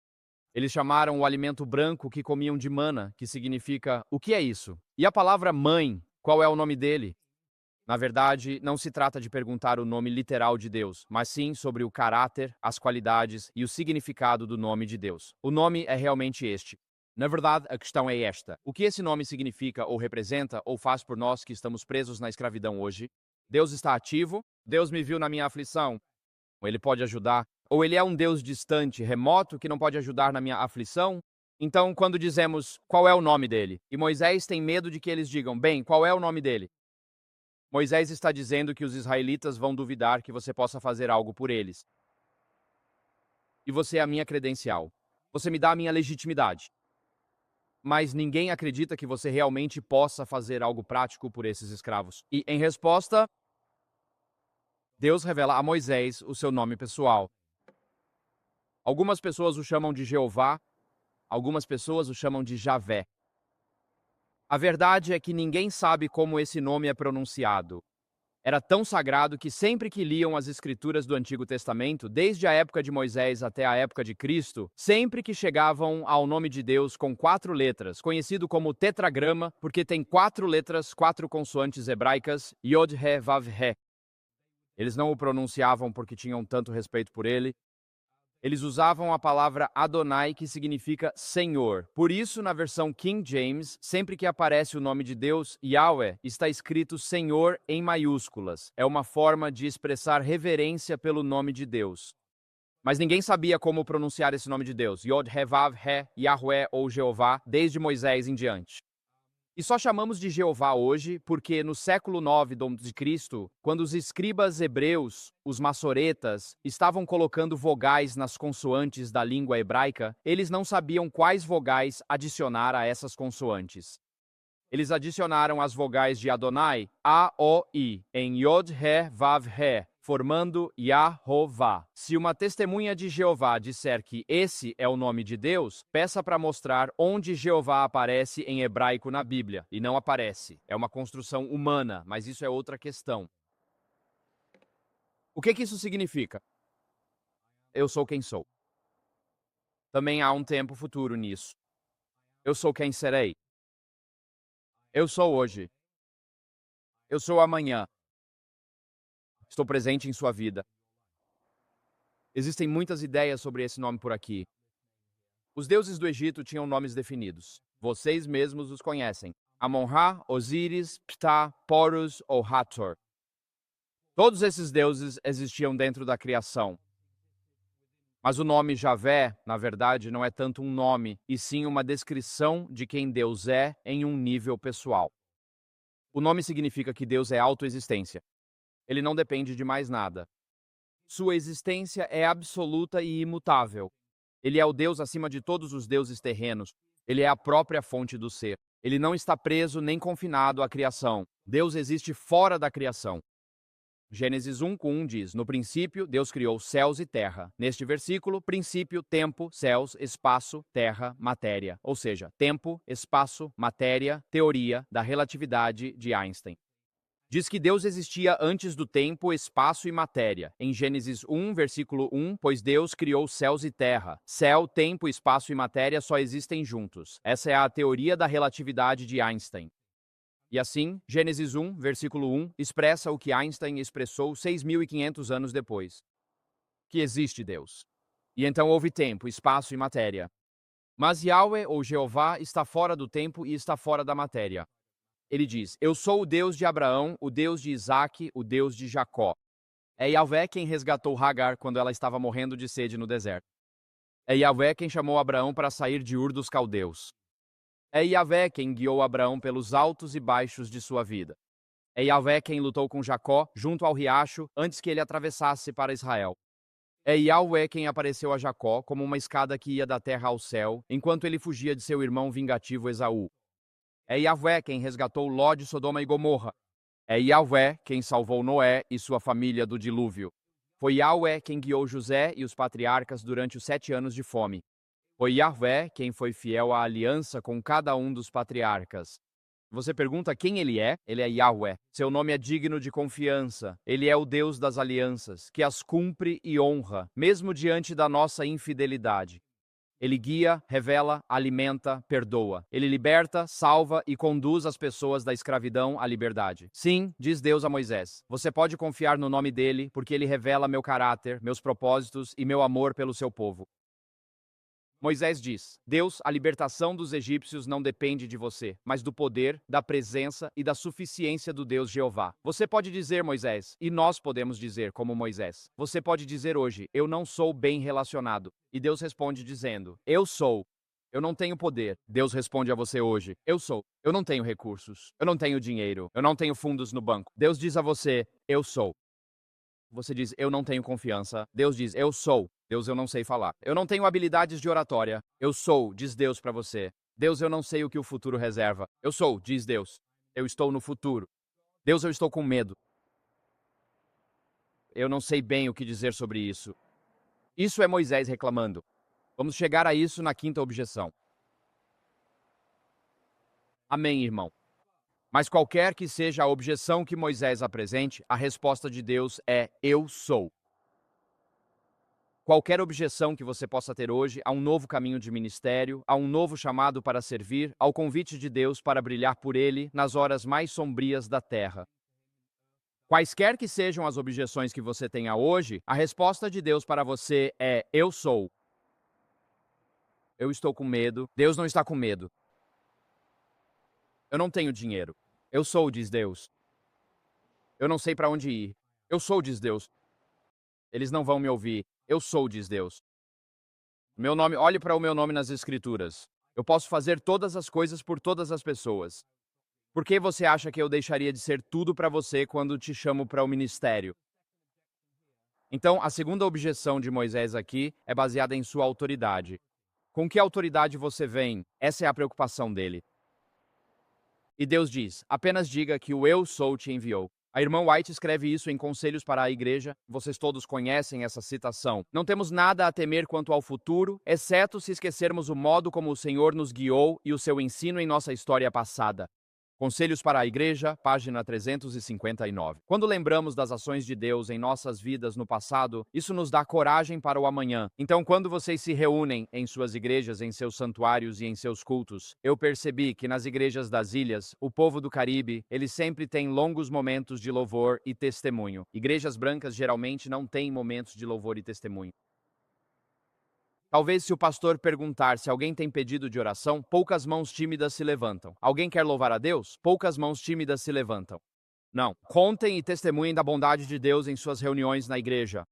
Eles chamaram o alimento branco que comiam de mana, que significa o que é isso? E a palavra mãe, qual é o nome dele? Na verdade, não se trata de perguntar o nome literal de Deus, mas sim sobre o caráter, as qualidades e o significado do nome de Deus. O nome é realmente este. Na verdade, a questão é esta: o que esse nome significa ou representa ou faz por nós que estamos presos na escravidão hoje? Deus está ativo? Deus me viu na minha aflição? Ou ele pode ajudar? Ou ele é um Deus distante, remoto, que não pode ajudar na minha aflição? Então, quando dizemos qual é o nome dele, e Moisés tem medo de que eles digam, bem, qual é o nome dele? Moisés está dizendo que os israelitas vão duvidar que você possa fazer algo por eles. E você é a minha credencial. Você me dá a minha legitimidade. Mas ninguém acredita que você realmente possa fazer algo prático por esses escravos. E, em resposta, Deus revela a Moisés o seu nome pessoal. Algumas pessoas o chamam de Jeová, algumas pessoas o chamam de Javé. A verdade é que ninguém sabe como esse nome é pronunciado. Era tão sagrado que sempre que liam as escrituras do Antigo Testamento, desde a época de Moisés até a época de Cristo, sempre que chegavam ao nome de Deus com 4 letras, conhecido como tetragrama, porque tem 4 letras, 4 consoantes hebraicas, Yod, He, Vav, He. Eles não o pronunciavam porque tinham tanto respeito por ele. Eles usavam a palavra Adonai, que significa Senhor. Por isso, na versão King James, sempre que aparece o nome de Deus, Yahweh, está escrito Senhor em maiúsculas. É uma forma de expressar reverência pelo nome de Deus. Mas ninguém sabia como pronunciar esse nome de Deus, Yod, He, Vav, He, Yahweh ou Jeová, desde Moisés em diante. E só chamamos de Jeová hoje porque no século 9 d.C., quando os escribas hebreus, os massoretas, estavam colocando vogais nas consoantes da língua hebraica, eles não sabiam quais vogais adicionar a essas consoantes. Eles adicionaram as vogais de Adonai, A, O, I, em Yod, He, Vav, He, formando Yahová. Se uma testemunha de Jeová disser que esse é o nome de Deus, peça para mostrar onde Jeová aparece em hebraico na Bíblia. E não aparece. É uma construção humana, mas isso é outra questão. O que isso significa? Eu sou quem sou. Também há um tempo futuro nisso. Eu sou quem serei. Eu sou hoje. Eu sou amanhã. Estou presente em sua vida. Existem muitas ideias sobre esse nome por aqui. Os deuses do Egito tinham nomes definidos. Vocês mesmos os conhecem: Amon-Ra, Osíris, Ptah, Porus ou Hathor. Todos esses deuses existiam dentro da criação. Mas o nome Javé, na verdade, não é tanto um nome, e sim uma descrição de quem Deus é em um nível pessoal. O nome significa que Deus é autoexistência. Ele não depende de mais nada. Sua existência é absoluta e imutável. Ele é o Deus acima de todos os deuses terrenos. Ele é a própria fonte do ser. Ele não está preso nem confinado à criação. Deus existe fora da criação. Gênesis 1:1 diz: no princípio, Deus criou céus e terra. Neste versículo, princípio, tempo, céus, espaço, terra, matéria. Ou seja, tempo, espaço, matéria, teoria da relatividade de Einstein. Diz que Deus existia antes do tempo, espaço e matéria. Em Gênesis 1, versículo 1, pois Deus criou céus e terra. Céu, tempo, espaço e matéria só existem juntos. Essa é a teoria da relatividade de Einstein. E assim, Gênesis 1, versículo 1, expressa o que Einstein expressou 6.500 anos depois: que existe Deus. E então houve tempo, espaço e matéria. Mas Yahweh, ou Jeová, está fora do tempo e está fora da matéria. Ele diz: eu sou o Deus de Abraão, o Deus de Isaque, o Deus de Jacó. É Yahvé quem resgatou Hagar quando ela estava morrendo de sede no deserto. É Yahvé quem chamou Abraão para sair de Ur dos Caldeus. É Yahvé quem guiou Abraão pelos altos e baixos de sua vida. É Yahvé quem lutou com Jacó junto ao riacho antes que ele atravessasse para Israel. É Yahvé quem apareceu a Jacó como uma escada que ia da terra ao céu, enquanto ele fugia de seu irmão vingativo Esaú. É Yahvé quem resgatou Ló de Sodoma e Gomorra. É Yahvé quem salvou Noé e sua família do dilúvio. Foi Yahvé quem guiou José e os patriarcas durante os 7 anos de fome. Foi Yahvé quem foi fiel à aliança com cada um dos patriarcas. Você pergunta quem ele é? Ele é Yahvé. Seu nome é digno de confiança. Ele é o Deus das alianças, que as cumpre e honra, mesmo diante da nossa infidelidade. Ele guia, revela, alimenta, perdoa. Ele liberta, salva e conduz as pessoas da escravidão à liberdade. Sim, diz Deus a Moisés, você pode confiar no nome dele, porque ele revela meu caráter, meus propósitos e meu amor pelo seu povo. Moisés diz: Deus, a libertação dos egípcios não depende de você, mas do poder, da presença e da suficiência do Deus Jeová. Você pode dizer, Moisés, e nós podemos dizer, como Moisés. Você pode dizer hoje: eu não sou bem relacionado. E Deus responde dizendo: eu sou. Eu não tenho poder. Deus responde a você hoje: eu sou. Eu não tenho recursos. Eu não tenho dinheiro. Eu não tenho fundos no banco. Deus diz a você: eu sou. Você diz: eu não tenho confiança. Deus diz: eu sou. Deus, eu não sei falar. Eu não tenho habilidades de oratória. Eu sou, diz Deus para você. Deus, eu não sei o que o futuro reserva. Eu sou, diz Deus. Eu estou no futuro. Deus, eu estou com medo. Eu não sei bem o que dizer sobre isso. Isso é Moisés reclamando. Vamos chegar a isso na quinta objeção. Amém, irmão. Mas qualquer que seja a objeção que Moisés apresente, a resposta de Deus é: eu sou. Qualquer objeção que você possa ter hoje a um novo caminho de ministério, a um novo chamado para servir, ao convite de Deus para brilhar por Ele nas horas mais sombrias da terra. Quaisquer que sejam as objeções que você tenha hoje, a resposta de Deus para você é: eu sou. Eu estou com medo. Deus não está com medo. Eu não tenho dinheiro. Eu sou, diz Deus. Eu não sei para onde ir. Eu sou, diz Deus. Eles não vão me ouvir. Eu sou, diz Deus. Meu nome, olhe para o meu nome nas Escrituras. Eu posso fazer todas as coisas por todas as pessoas. Por que você acha que eu deixaria de ser tudo para você quando te chamo para o ministério? Então, a segunda objeção de Moisés aqui é baseada em sua autoridade. Com que autoridade você vem? Essa é a preocupação dele. E Deus diz: apenas diga que o eu sou te enviou. A irmã White escreve isso em Conselhos para a Igreja. Vocês todos conhecem essa citação. Não temos nada a temer quanto ao futuro, exceto se esquecermos o modo como o Senhor nos guiou e o seu ensino em nossa história passada. Conselhos para a Igreja, página 359. Quando lembramos das ações de Deus em nossas vidas no passado, isso nos dá coragem para o amanhã. Então, quando vocês se reúnem em suas igrejas, em seus santuários e em seus cultos, eu percebi que nas igrejas das ilhas, o povo do Caribe, eles sempre têm longos momentos de louvor e testemunho. Igrejas brancas geralmente não têm momentos de louvor e testemunho. Talvez se o pastor perguntar se alguém tem pedido de oração, poucas mãos tímidas se levantam. Alguém quer louvar a Deus? Poucas mãos tímidas se levantam. Não. Contem e testemunhem da bondade de Deus em suas reuniões na igreja.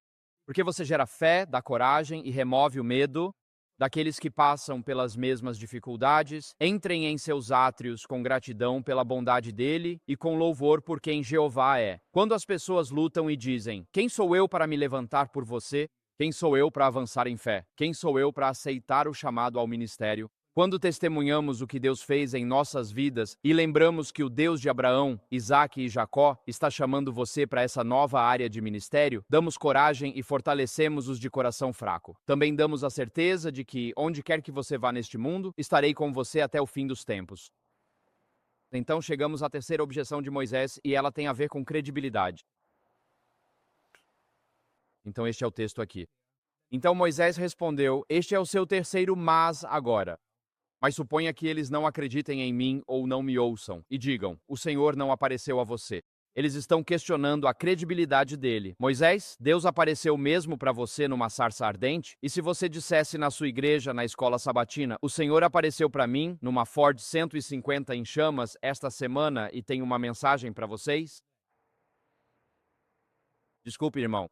Porque você gera fé, dá coragem e remove o medo daqueles que passam pelas mesmas dificuldades. Entrem em seus átrios com gratidão pela bondade dele e com louvor por quem Jeová é. Quando as pessoas lutam e dizem: "Quem sou eu para me levantar por você? Quem sou eu para avançar em fé? Quem sou eu para aceitar o chamado ao ministério?" Quando testemunhamos o que Deus fez em nossas vidas e lembramos que o Deus de Abraão, Isaque e Jacó está chamando você para essa nova área de ministério, damos coragem e fortalecemos os de coração fraco. Também damos a certeza de que, onde quer que você vá neste mundo, estarei com você até o fim dos tempos. Então chegamos à terceira objeção de Moisés e ela tem a ver com credibilidade. Então este é o texto aqui. Então Moisés respondeu: "Este é o seu terceiro mas agora. Mas suponha que eles não acreditem em mim ou não me ouçam, e digam: o Senhor não apareceu a você." Eles estão questionando a credibilidade dele. Moisés, Deus apareceu mesmo para você numa sarça ardente? E se você dissesse na sua igreja, na escola sabatina: "O Senhor apareceu para mim numa Ford 150 em chamas esta semana e tem uma mensagem para vocês?" Desculpe, irmão.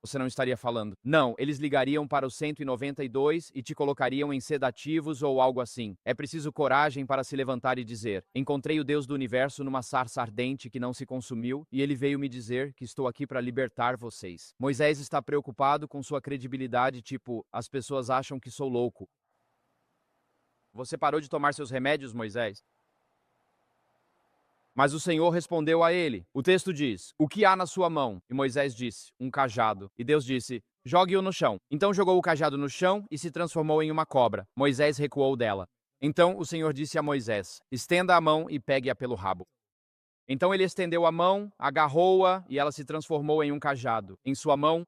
Você não estaria falando. Não, eles ligariam para o 192 e te colocariam em sedativos ou algo assim. É preciso coragem para se levantar e dizer: "Encontrei o Deus do universo numa sarça ardente que não se consumiu, e ele veio me dizer que estou aqui para libertar vocês." Moisés está preocupado com sua credibilidade, tipo: "As pessoas acham que sou louco." Você parou de tomar seus remédios, Moisés? Mas o Senhor respondeu a ele. O texto diz: "O que há na sua mão?" E Moisés disse: "Um cajado." E Deus disse: "Jogue-o no chão." Então jogou o cajado no chão e se transformou em uma cobra. Moisés recuou dela. Então o Senhor disse a Moisés: "Estenda a mão e pegue-a pelo rabo." Então ele estendeu a mão, agarrou-a e ela se transformou em um cajado. Em sua mão,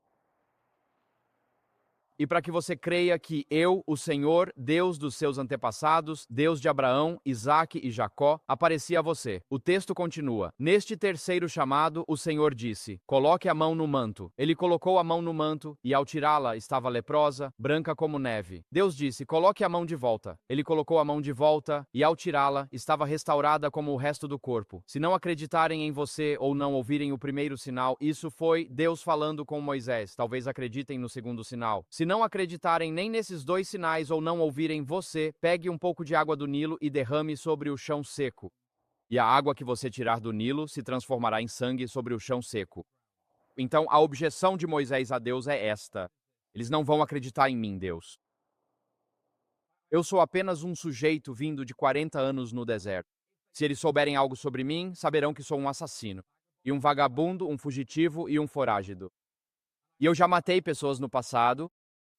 e para que você creia que eu, o Senhor, Deus dos seus antepassados, Deus de Abraão, Isaque e Jacó, apareci a você. O texto continua: "Neste terceiro chamado, o Senhor disse: coloque a mão no manto." Ele colocou a mão no manto, e ao tirá-la, estava leprosa, branca como neve. Deus disse: "Coloque a mão de volta." Ele colocou a mão de volta, e ao tirá-la, estava restaurada como o resto do corpo. Se não acreditarem em você ou não ouvirem o primeiro sinal, isso foi Deus falando com Moisés. Talvez acreditem no segundo sinal. Se não acreditarem nem nesses dois sinais ou não ouvirem você, pegue um pouco de água do Nilo e derrame sobre o chão seco. E a água que você tirar do Nilo se transformará em sangue sobre o chão seco. Então a objeção de Moisés a Deus é esta: eles não vão acreditar em mim, Deus. Eu sou apenas um sujeito vindo de 40 anos no deserto. Se eles souberem algo sobre mim, saberão que sou um assassino, e um vagabundo, um fugitivo e um foragido. E eu já matei pessoas no passado.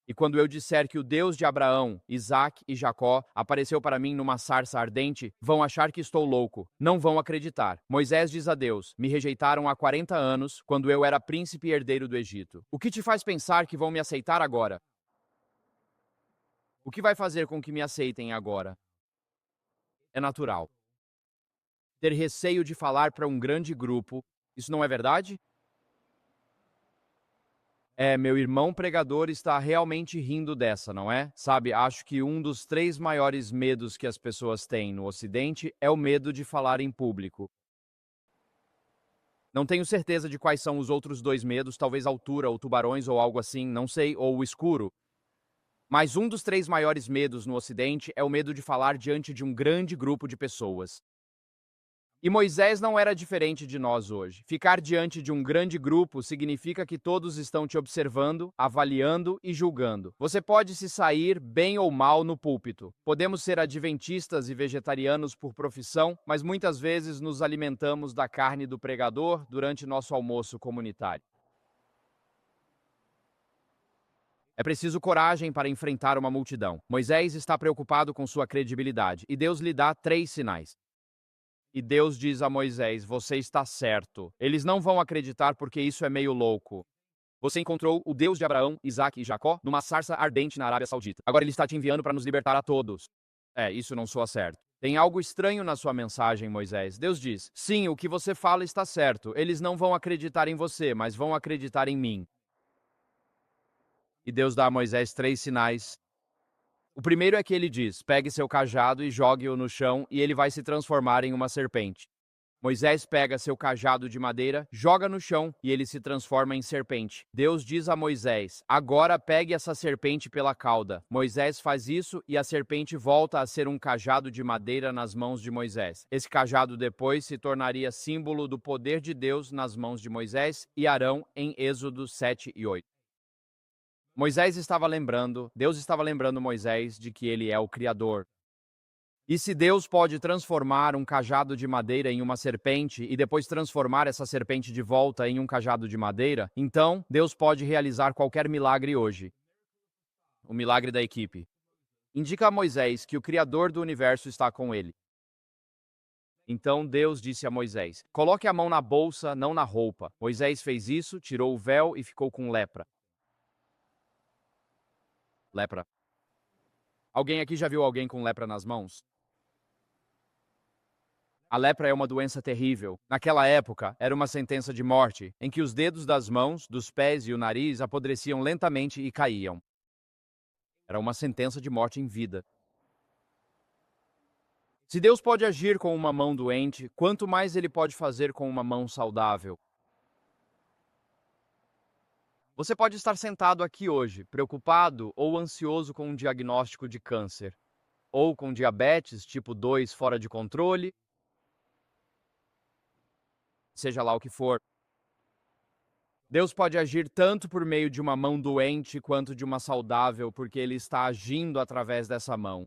E quando eu disser que o Deus de Abraão, Isaque e Jacó apareceu para mim numa sarça ardente, vão achar que estou louco. Não vão acreditar. Moisés diz a Deus: "Me rejeitaram há 40 anos, quando eu era príncipe e herdeiro do Egito. O que te faz pensar que vão me aceitar agora? O que vai fazer com que me aceitem agora?" É natural ter receio de falar para um grande grupo. Isso não é verdade? É, meu irmão pregador está realmente rindo dessa, não é? Sabe, acho que um dos três maiores medos que as pessoas têm no Ocidente é o medo de falar em público. Não tenho certeza de quais são os outros dois medos, talvez altura ou tubarões ou algo assim, não sei, ou o escuro. Mas um dos três maiores medos no Ocidente é o medo de falar diante de um grande grupo de pessoas. E Moisés não era diferente de nós hoje. Ficar diante de um grande grupo significa que todos estão te observando, avaliando e julgando. Você pode se sair bem ou mal no púlpito. Podemos ser adventistas e vegetarianos por profissão, mas muitas vezes nos alimentamos da carne do pregador durante nosso almoço comunitário. É preciso coragem para enfrentar uma multidão. Moisés está preocupado com sua credibilidade, e Deus lhe dá três sinais. E Deus diz a Moisés: você está certo. Eles não vão acreditar porque isso é meio louco. Você encontrou o Deus de Abraão, Isaque e Jacó numa sarça ardente na Arábia Saudita. Agora ele está te enviando para nos libertar a todos. Isso não soa certo. Tem algo estranho na sua mensagem, Moisés. Deus diz: sim, o que você fala está certo. Eles não vão acreditar em você, mas vão acreditar em mim. E Deus dá a Moisés 3 sinais. O primeiro é que ele diz: pegue seu cajado e jogue-o no chão, e ele vai se transformar em uma serpente. Moisés pega seu cajado de madeira, joga no chão e ele se transforma em serpente. Deus diz a Moisés: agora pegue essa serpente pela cauda. Moisés faz isso e a serpente volta a ser um cajado de madeira nas mãos de Moisés. Esse cajado depois se tornaria símbolo do poder de Deus nas mãos de Moisés e Arão em Êxodo 7 e 8. Deus estava lembrando Moisés de que ele é o Criador. E se Deus pode transformar um cajado de madeira em uma serpente e depois transformar essa serpente de volta em um cajado de madeira, então Deus pode realizar qualquer milagre hoje. O milagre da equipe. Indica a Moisés que o Criador do universo está com ele. Então Deus disse a Moisés: coloque a mão na bolsa, não na roupa. Moisés fez isso, tirou o véu e ficou com lepra. Lepra. Alguém aqui já viu alguém com lepra nas mãos? A lepra é uma doença terrível. Naquela época, era uma sentença de morte, em que os dedos das mãos, dos pés e o nariz apodreciam lentamente e caíam. Era uma sentença de morte em vida. Se Deus pode agir com uma mão doente, quanto mais Ele pode fazer com uma mão saudável? Você pode estar sentado aqui hoje, preocupado ou ansioso com um diagnóstico de câncer, ou com diabetes tipo 2 fora de controle, seja lá o que for. Deus pode agir tanto por meio de uma mão doente quanto de uma saudável, porque Ele está agindo através dessa mão.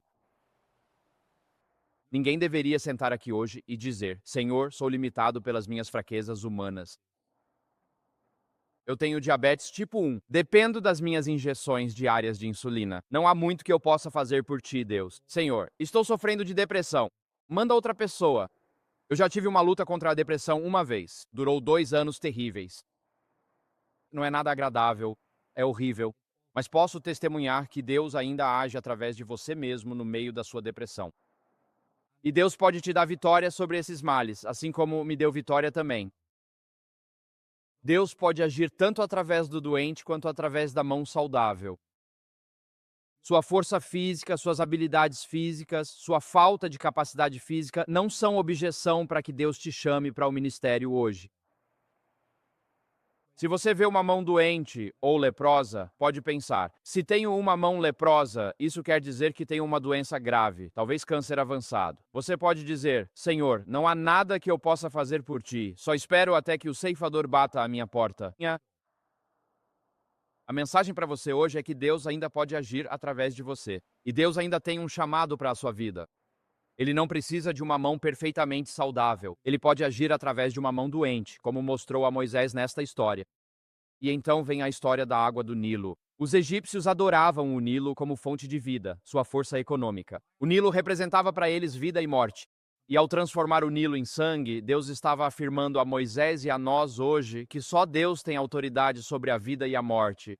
Ninguém deveria sentar aqui hoje e dizer: Senhor, sou limitado pelas minhas fraquezas humanas. Eu tenho diabetes tipo 1. Dependo das minhas injeções diárias de insulina. Não há muito que eu possa fazer por ti, Deus. Senhor, estou sofrendo de depressão. Manda outra pessoa. Eu já tive uma luta contra a depressão uma vez. Durou 2 anos terríveis. Não é nada agradável, é horrível, mas posso testemunhar que Deus ainda age através de você mesmo no meio da sua depressão. E Deus pode te dar vitória sobre esses males, assim como me deu vitória também. Deus pode agir tanto através do doente quanto através da mão saudável. Sua força física, suas habilidades físicas, sua falta de capacidade física não são objeção para que Deus te chame para o ministério hoje. Se você vê uma mão doente ou leprosa, pode pensar: se tenho uma mão leprosa, isso quer dizer que tenho uma doença grave, talvez câncer avançado. Você pode dizer: Senhor, não há nada que eu possa fazer por ti, só espero até que o ceifador bata à minha porta. A mensagem para você hoje é que Deus ainda pode agir através de você. E Deus ainda tem um chamado para a sua vida. Ele não precisa de uma mão perfeitamente saudável. Ele pode agir através de uma mão doente, como mostrou a Moisés nesta história. E então vem a história da água do Nilo. Os egípcios adoravam o Nilo como fonte de vida, sua força econômica. O Nilo representava para eles vida e morte. E ao transformar o Nilo em sangue, Deus estava afirmando a Moisés e a nós hoje que só Deus tem autoridade sobre a vida e a morte.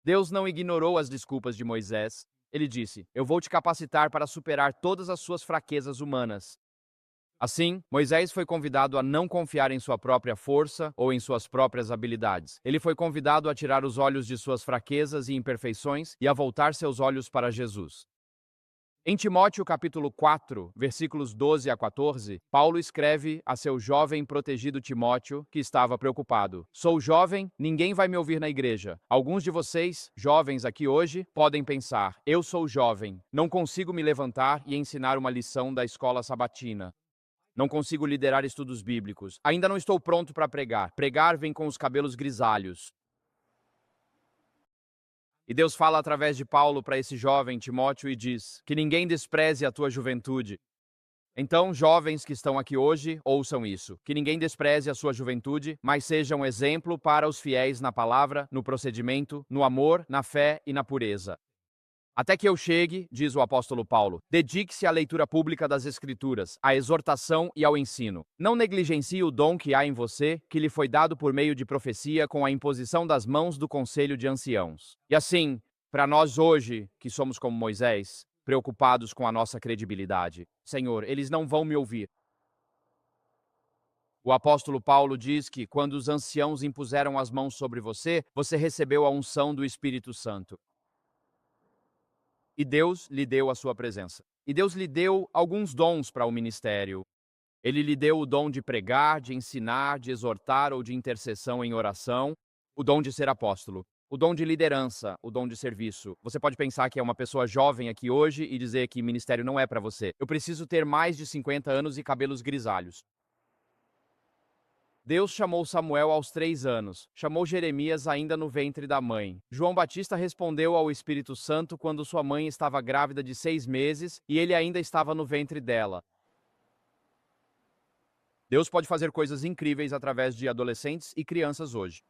Deus não ignorou as desculpas de Moisés. Ele disse: eu vou te capacitar para superar todas as suas fraquezas humanas. Assim, Moisés foi convidado a não confiar em sua própria força ou em suas próprias habilidades. Ele foi convidado a tirar os olhos de suas fraquezas e imperfeições e a voltar seus olhos para Jesus. Em Timóteo capítulo 4, versículos 12 a 14, Paulo escreve a seu jovem protegido Timóteo, que estava preocupado: sou jovem, ninguém vai me ouvir na igreja. Alguns de vocês, jovens aqui hoje, podem pensar: eu sou jovem, não consigo me levantar e ensinar uma lição da escola sabatina. Não consigo liderar estudos bíblicos. Ainda não estou pronto para pregar. Pregar vem com os cabelos grisalhos. E Deus fala através de Paulo para esse jovem Timóteo e diz: que ninguém despreze a tua juventude. Então, jovens que estão aqui hoje, ouçam isso: que ninguém despreze a sua juventude, mas seja um exemplo para os fiéis na palavra, no procedimento, no amor, na fé e na pureza. Até que eu chegue, diz o apóstolo Paulo, dedique-se à leitura pública das Escrituras, à exortação e ao ensino. Não negligencie o dom que há em você, que lhe foi dado por meio de profecia com a imposição das mãos do conselho de anciãos. E assim, para nós hoje, que somos como Moisés, preocupados com a nossa credibilidade, Senhor, eles não vão me ouvir. O apóstolo Paulo diz que, quando os anciãos impuseram as mãos sobre você, você recebeu a unção do Espírito Santo. E Deus lhe deu a sua presença. E Deus lhe deu alguns dons para o ministério. Ele lhe deu o dom de pregar, de ensinar, de exortar ou de intercessão em oração, o dom de ser apóstolo, o dom de liderança, o dom de serviço. Você pode pensar que é uma pessoa jovem aqui hoje e dizer que ministério não é para você. Eu preciso ter mais de 50 anos e cabelos grisalhos. Deus chamou Samuel aos 3 anos, chamou Jeremias ainda no ventre da mãe. João Batista respondeu ao Espírito Santo quando sua mãe estava grávida de 6 meses e ele ainda estava no ventre dela. Deus pode fazer coisas incríveis através de adolescentes e crianças hoje.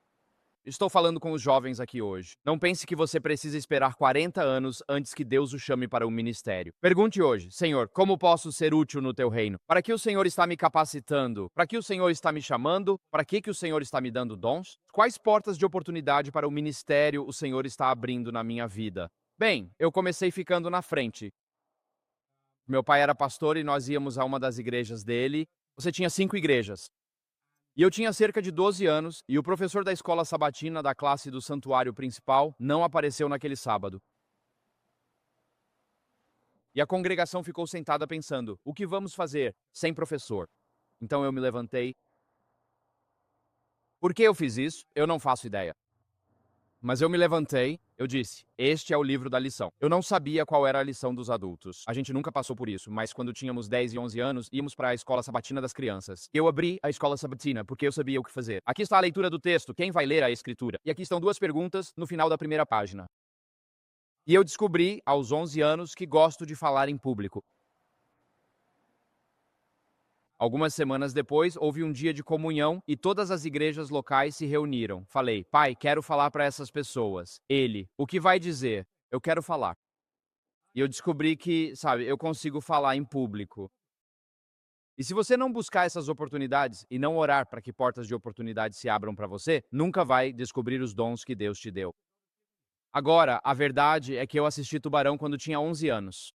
Estou falando com os jovens aqui hoje. Não pense que você precisa esperar 40 anos antes que Deus o chame para o ministério. Pergunte hoje: Senhor, como posso ser útil no teu reino? Para que o Senhor está me capacitando? Para que o Senhor está me chamando? Para que o Senhor está me dando dons? Quais portas de oportunidade para o ministério o Senhor está abrindo na minha vida? Bem, eu comecei ficando na frente. Meu pai era pastor e nós íamos a uma das igrejas dele. Você tinha 5 igrejas. E eu tinha cerca de 12 anos, e o professor da escola sabatina da classe do santuário principal não apareceu naquele sábado. E a congregação ficou sentada pensando: o que vamos fazer sem professor? Então eu me levantei. Por que eu fiz isso? Eu não faço ideia. Mas eu me levantei, eu disse: este é o livro da lição. Eu não sabia qual era a lição dos adultos. A gente nunca passou por isso, mas quando tínhamos 10 e 11 anos, íamos para a escola sabatina das crianças. Eu abri a escola sabatina porque eu sabia o que fazer. Aqui está a leitura do texto, quem vai ler a escritura? E aqui estão 2 perguntas no final da primeira página. E eu descobri, aos 11 anos, que gosto de falar em público. Algumas semanas depois, houve um dia de comunhão e todas as igrejas locais se reuniram. Falei: pai, quero falar para essas pessoas. Ele: o que vai dizer? Eu quero falar. E eu descobri que, sabe, eu consigo falar em público. E se você não buscar essas oportunidades e não orar para que portas de oportunidade se abram para você, nunca vai descobrir os dons que Deus te deu. Agora, a verdade é que eu assisti Tubarão quando tinha 11 anos.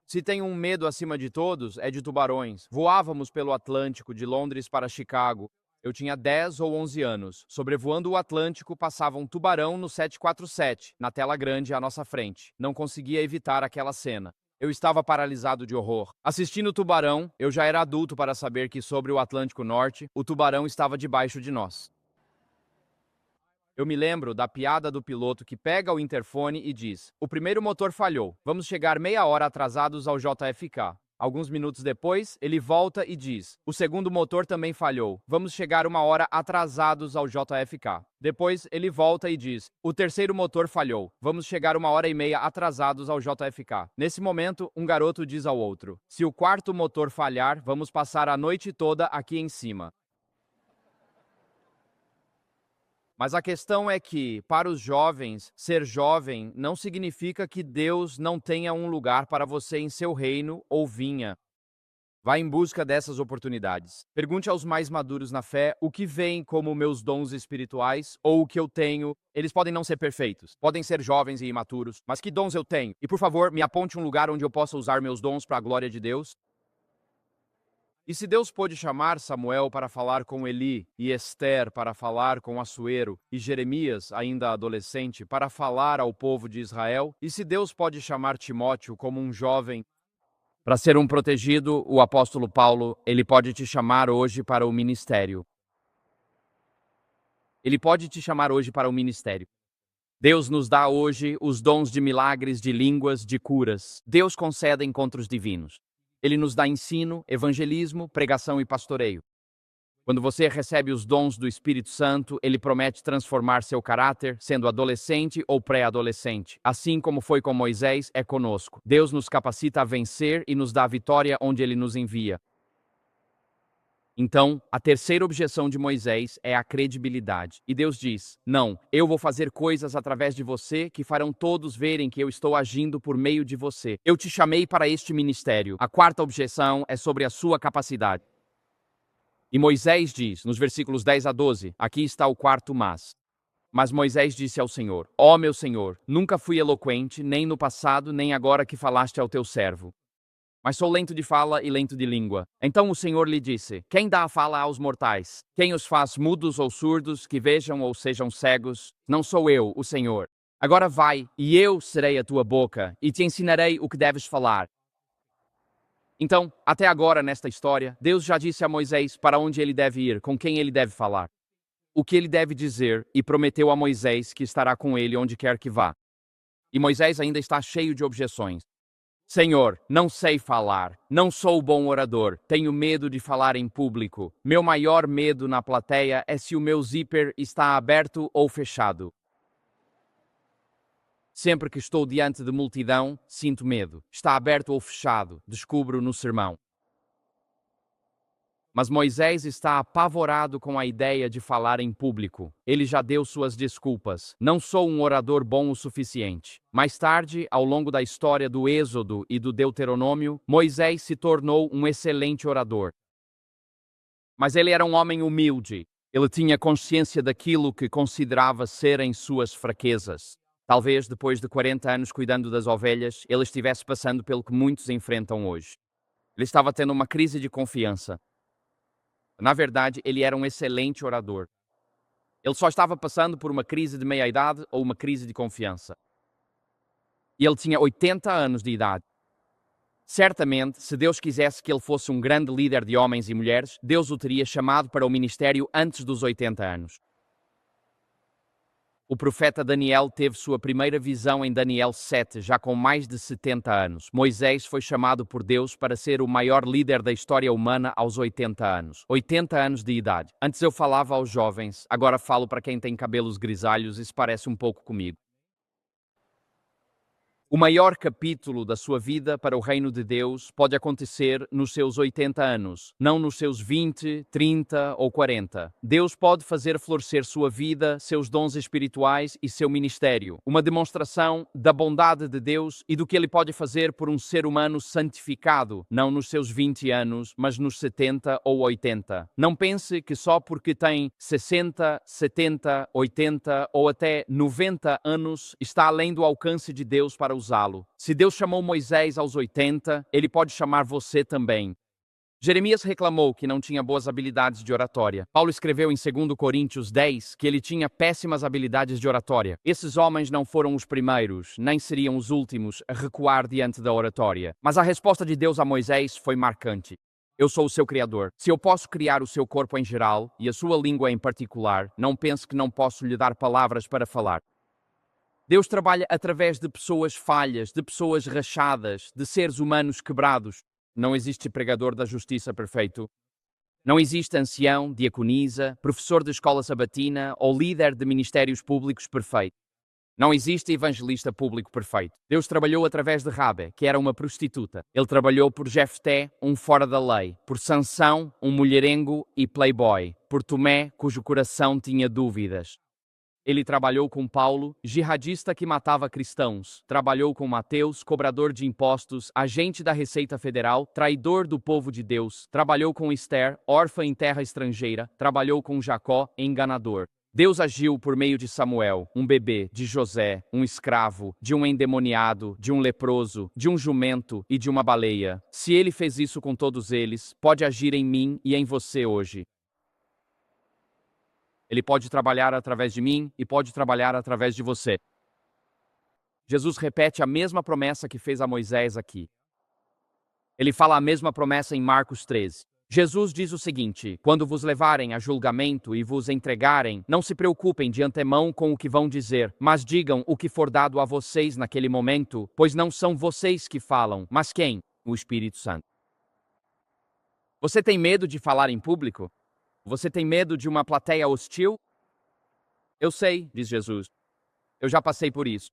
Se tem um medo acima de todos, é de tubarões. Voávamos pelo Atlântico de Londres para Chicago. Eu tinha 10 ou 11 anos. Sobrevoando o Atlântico, passava um tubarão no 747, na tela grande à nossa frente. Não conseguia evitar aquela cena. Eu estava paralisado de horror. Assistindo o tubarão, eu já era adulto para saber que sobre o Atlântico Norte, o tubarão estava debaixo de nós. Eu me lembro da piada do piloto que pega o interfone e diz: o primeiro motor falhou, vamos chegar meia hora atrasados ao JFK. Alguns minutos depois, ele volta e diz: o segundo motor também falhou, vamos chegar 1 hora atrasados ao JFK. Depois, ele volta e diz: o terceiro motor falhou, vamos chegar 1 hora e meia atrasados ao JFK. Nesse momento, um garoto diz ao outro: se o quarto motor falhar, vamos passar a noite toda aqui em cima. Mas a questão é que, para os jovens, ser jovem não significa que Deus não tenha um lugar para você em seu reino ou vinha. Vá em busca dessas oportunidades. Pergunte aos mais maduros na fé o que vem como meus dons espirituais ou o que eu tenho. Eles podem não ser perfeitos, podem ser jovens e imaturos, mas que dons eu tenho? E por favor, me aponte um lugar onde eu possa usar meus dons para a glória de Deus. E se Deus pôde chamar Samuel para falar com Eli, e Ester para falar com Assuero, e Jeremias, ainda adolescente, para falar ao povo de Israel, e se Deus pode chamar Timóteo como um jovem para ser um protegido, o apóstolo Paulo, ele pode te chamar hoje para o ministério. Ele pode te chamar hoje para o ministério. Deus nos dá hoje os dons de milagres, de línguas, de curas. Deus concede encontros divinos. Ele nos dá ensino, evangelismo, pregação e pastoreio. Quando você recebe os dons do Espírito Santo, ele promete transformar seu caráter, sendo adolescente ou pré-adolescente. Assim como foi com Moisés, é conosco. Deus nos capacita a vencer e nos dá a vitória onde ele nos envia. Então, a terceira objeção de Moisés é a credibilidade. E Deus diz: Não, eu vou fazer coisas através de você que farão todos verem que eu estou agindo por meio de você. Eu te chamei para este ministério. A quarta objeção é sobre a sua capacidade. E Moisés diz, nos versículos 10 a 12, aqui está o quarto mas. Mas Moisés disse ao Senhor: Ó meu Senhor, nunca fui eloquente, nem no passado, nem agora que falaste ao teu servo. Mas sou lento de fala e lento de língua. Então o Senhor lhe disse: Quem dá a fala aos mortais? Quem os faz mudos ou surdos, que vejam ou sejam cegos? Não sou eu, o Senhor. Agora vai, e eu serei a tua boca, e te ensinarei o que deves falar. Então, até agora nesta história, Deus já disse a Moisés para onde ele deve ir, com quem ele deve falar, o que ele deve dizer, e prometeu a Moisés que estará com ele onde quer que vá. E Moisés ainda está cheio de objeções. Senhor, não sei falar, não sou bom orador, tenho medo de falar em público. Meu maior medo na plateia é se o meu zíper está aberto ou fechado. Sempre que estou diante de multidão, sinto medo. Está aberto ou fechado, descubro no sermão. Mas Moisés está apavorado com a ideia de falar em público. Ele já deu suas desculpas. Não sou um orador bom o suficiente. Mais tarde, ao longo da história do Êxodo e do Deuteronômio, Moisés se tornou um excelente orador. Mas ele era um homem humilde. Ele tinha consciência daquilo que considerava serem suas fraquezas. Talvez depois de 40 anos cuidando das ovelhas, ele estivesse passando pelo que muitos enfrentam hoje. Ele estava tendo uma crise de confiança. Na verdade, ele era um excelente orador. Ele só estava passando por uma crise de meia-idade ou uma crise de confiança. E ele tinha 80 anos de idade. Certamente, se Deus quisesse que ele fosse um grande líder de homens e mulheres, Deus o teria chamado para o ministério antes dos 80 anos. O profeta Daniel teve sua primeira visão em Daniel 7, já com mais de 70 anos. Moisés foi chamado por Deus para ser o maior líder da história humana aos 80 anos. 80 anos de idade. Antes eu falava aos jovens, agora falo para quem tem cabelos grisalhos, isso parece um pouco comigo. O maior capítulo da sua vida para o reino de Deus pode acontecer nos seus 80 anos, não nos seus 20, 30 ou 40. Deus pode fazer florescer sua vida, seus dons espirituais e seu ministério. Uma demonstração da bondade de Deus e do que Ele pode fazer por um ser humano santificado, não nos seus 20 anos, mas nos 70 ou 80. Não pense que só porque tem 60, 70, 80 ou até 90 anos está além do alcance de Deus para usá-lo. Se Deus chamou Moisés aos 80, Ele pode chamar você também. Jeremias reclamou que não tinha boas habilidades de oratória. Paulo escreveu em 2 Coríntios 10 que ele tinha péssimas habilidades de oratória. Esses homens não foram os primeiros, nem seriam os últimos a recuar diante da oratória. Mas a resposta de Deus a Moisés foi marcante. Eu sou o seu Criador. Se eu posso criar o seu corpo em geral e a sua língua em particular, não pense que não posso lhe dar palavras para falar. Deus trabalha através de pessoas falhas, de pessoas rachadas, de seres humanos quebrados. Não existe pregador da justiça perfeito. Não existe ancião, diaconisa, professor de escola sabatina ou líder de ministérios públicos perfeito. Não existe evangelista público perfeito. Deus trabalhou através de Rabe, que era uma prostituta. Ele trabalhou por Jefté, um fora da lei, por Sansão, um mulherengo e playboy, por Tomé, cujo coração tinha dúvidas. Ele trabalhou com Paulo, jihadista que matava cristãos. Trabalhou com Mateus, cobrador de impostos, agente da Receita Federal, traidor do povo de Deus. Trabalhou com Esther, órfã em terra estrangeira. Trabalhou com Jacó, enganador. Deus agiu por meio de Samuel, um bebê, de José, um escravo, de um endemoniado, de um leproso, de um jumento e de uma baleia. Se ele fez isso com todos eles, pode agir em mim e em você hoje. Ele pode trabalhar através de mim e pode trabalhar através de você. Jesus repete a mesma promessa que fez a Moisés aqui. Ele fala a mesma promessa em Marcos 13. Jesus diz o seguinte: quando vos levarem a julgamento e vos entregarem, não se preocupem de antemão com o que vão dizer, mas digam o que for dado a vocês naquele momento, pois não são vocês que falam, mas quem? O Espírito Santo. Você tem medo de falar em público? Você tem medo de uma plateia hostil? Eu sei, diz Jesus. Eu já passei por isso.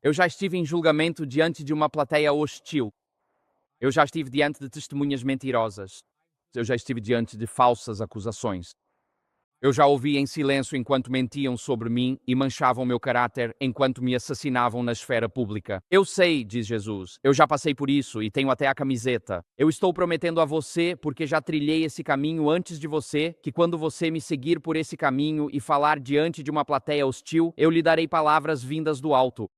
Eu já estive em julgamento diante de uma plateia hostil. Eu já estive diante de testemunhas mentirosas. Eu já estive diante de falsas acusações. Eu já ouvi em silêncio enquanto mentiam sobre mim e manchavam meu caráter enquanto me assassinavam na esfera pública. Eu sei, diz Jesus, eu já passei por isso e tenho até a camiseta. Eu estou prometendo a você, porque já trilhei esse caminho antes de você, que quando você me seguir por esse caminho e falar diante de uma plateia hostil, eu lhe darei palavras vindas do alto.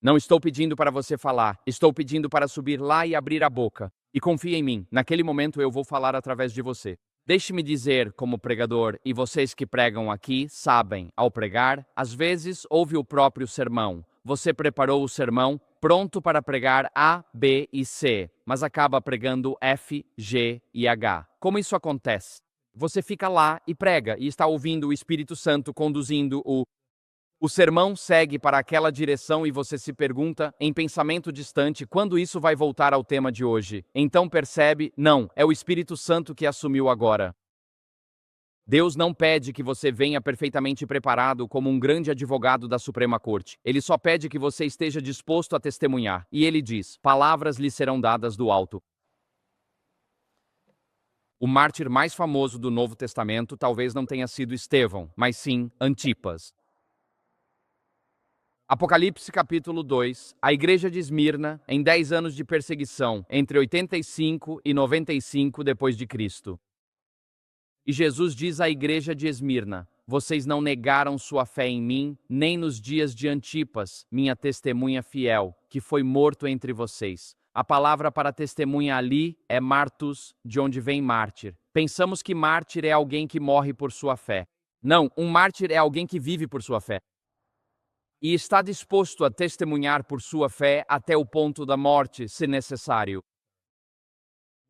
Não estou pedindo para você falar, estou pedindo para subir lá e abrir a boca. E confie em mim, naquele momento eu vou falar através de você. Deixe-me dizer, como pregador, e vocês que pregam aqui sabem, ao pregar, às vezes ouve o próprio sermão. Você preparou o sermão, pronto para pregar A, B e C, mas acaba pregando F, G e H. Como isso acontece? Você fica lá e prega, e está ouvindo o Espírito Santo conduzindo o sermão segue para aquela direção e você se pergunta, em pensamento distante, quando isso vai voltar ao tema de hoje. Então percebe, não, é o Espírito Santo que assumiu agora. Deus não pede que você venha perfeitamente preparado como um grande advogado da Suprema Corte. Ele só pede que você esteja disposto a testemunhar. E ele diz, palavras lhe serão dadas do alto. O mártir mais famoso do Novo Testamento talvez não tenha sido Estevão, mas sim Antipas. Apocalipse capítulo 2, a igreja de Esmirna, em 10 anos de perseguição, entre 85 e 95 depois de Cristo. E Jesus diz à igreja de Esmirna, vocês não negaram sua fé em mim, nem nos dias de Antipas, minha testemunha fiel, que foi morto entre vocês. A palavra para testemunha ali é martus, de onde vem mártir. Pensamos que mártir é alguém que morre por sua fé. Não, um mártir é alguém que vive por sua fé. E está disposto a testemunhar por sua fé até o ponto da morte, se necessário.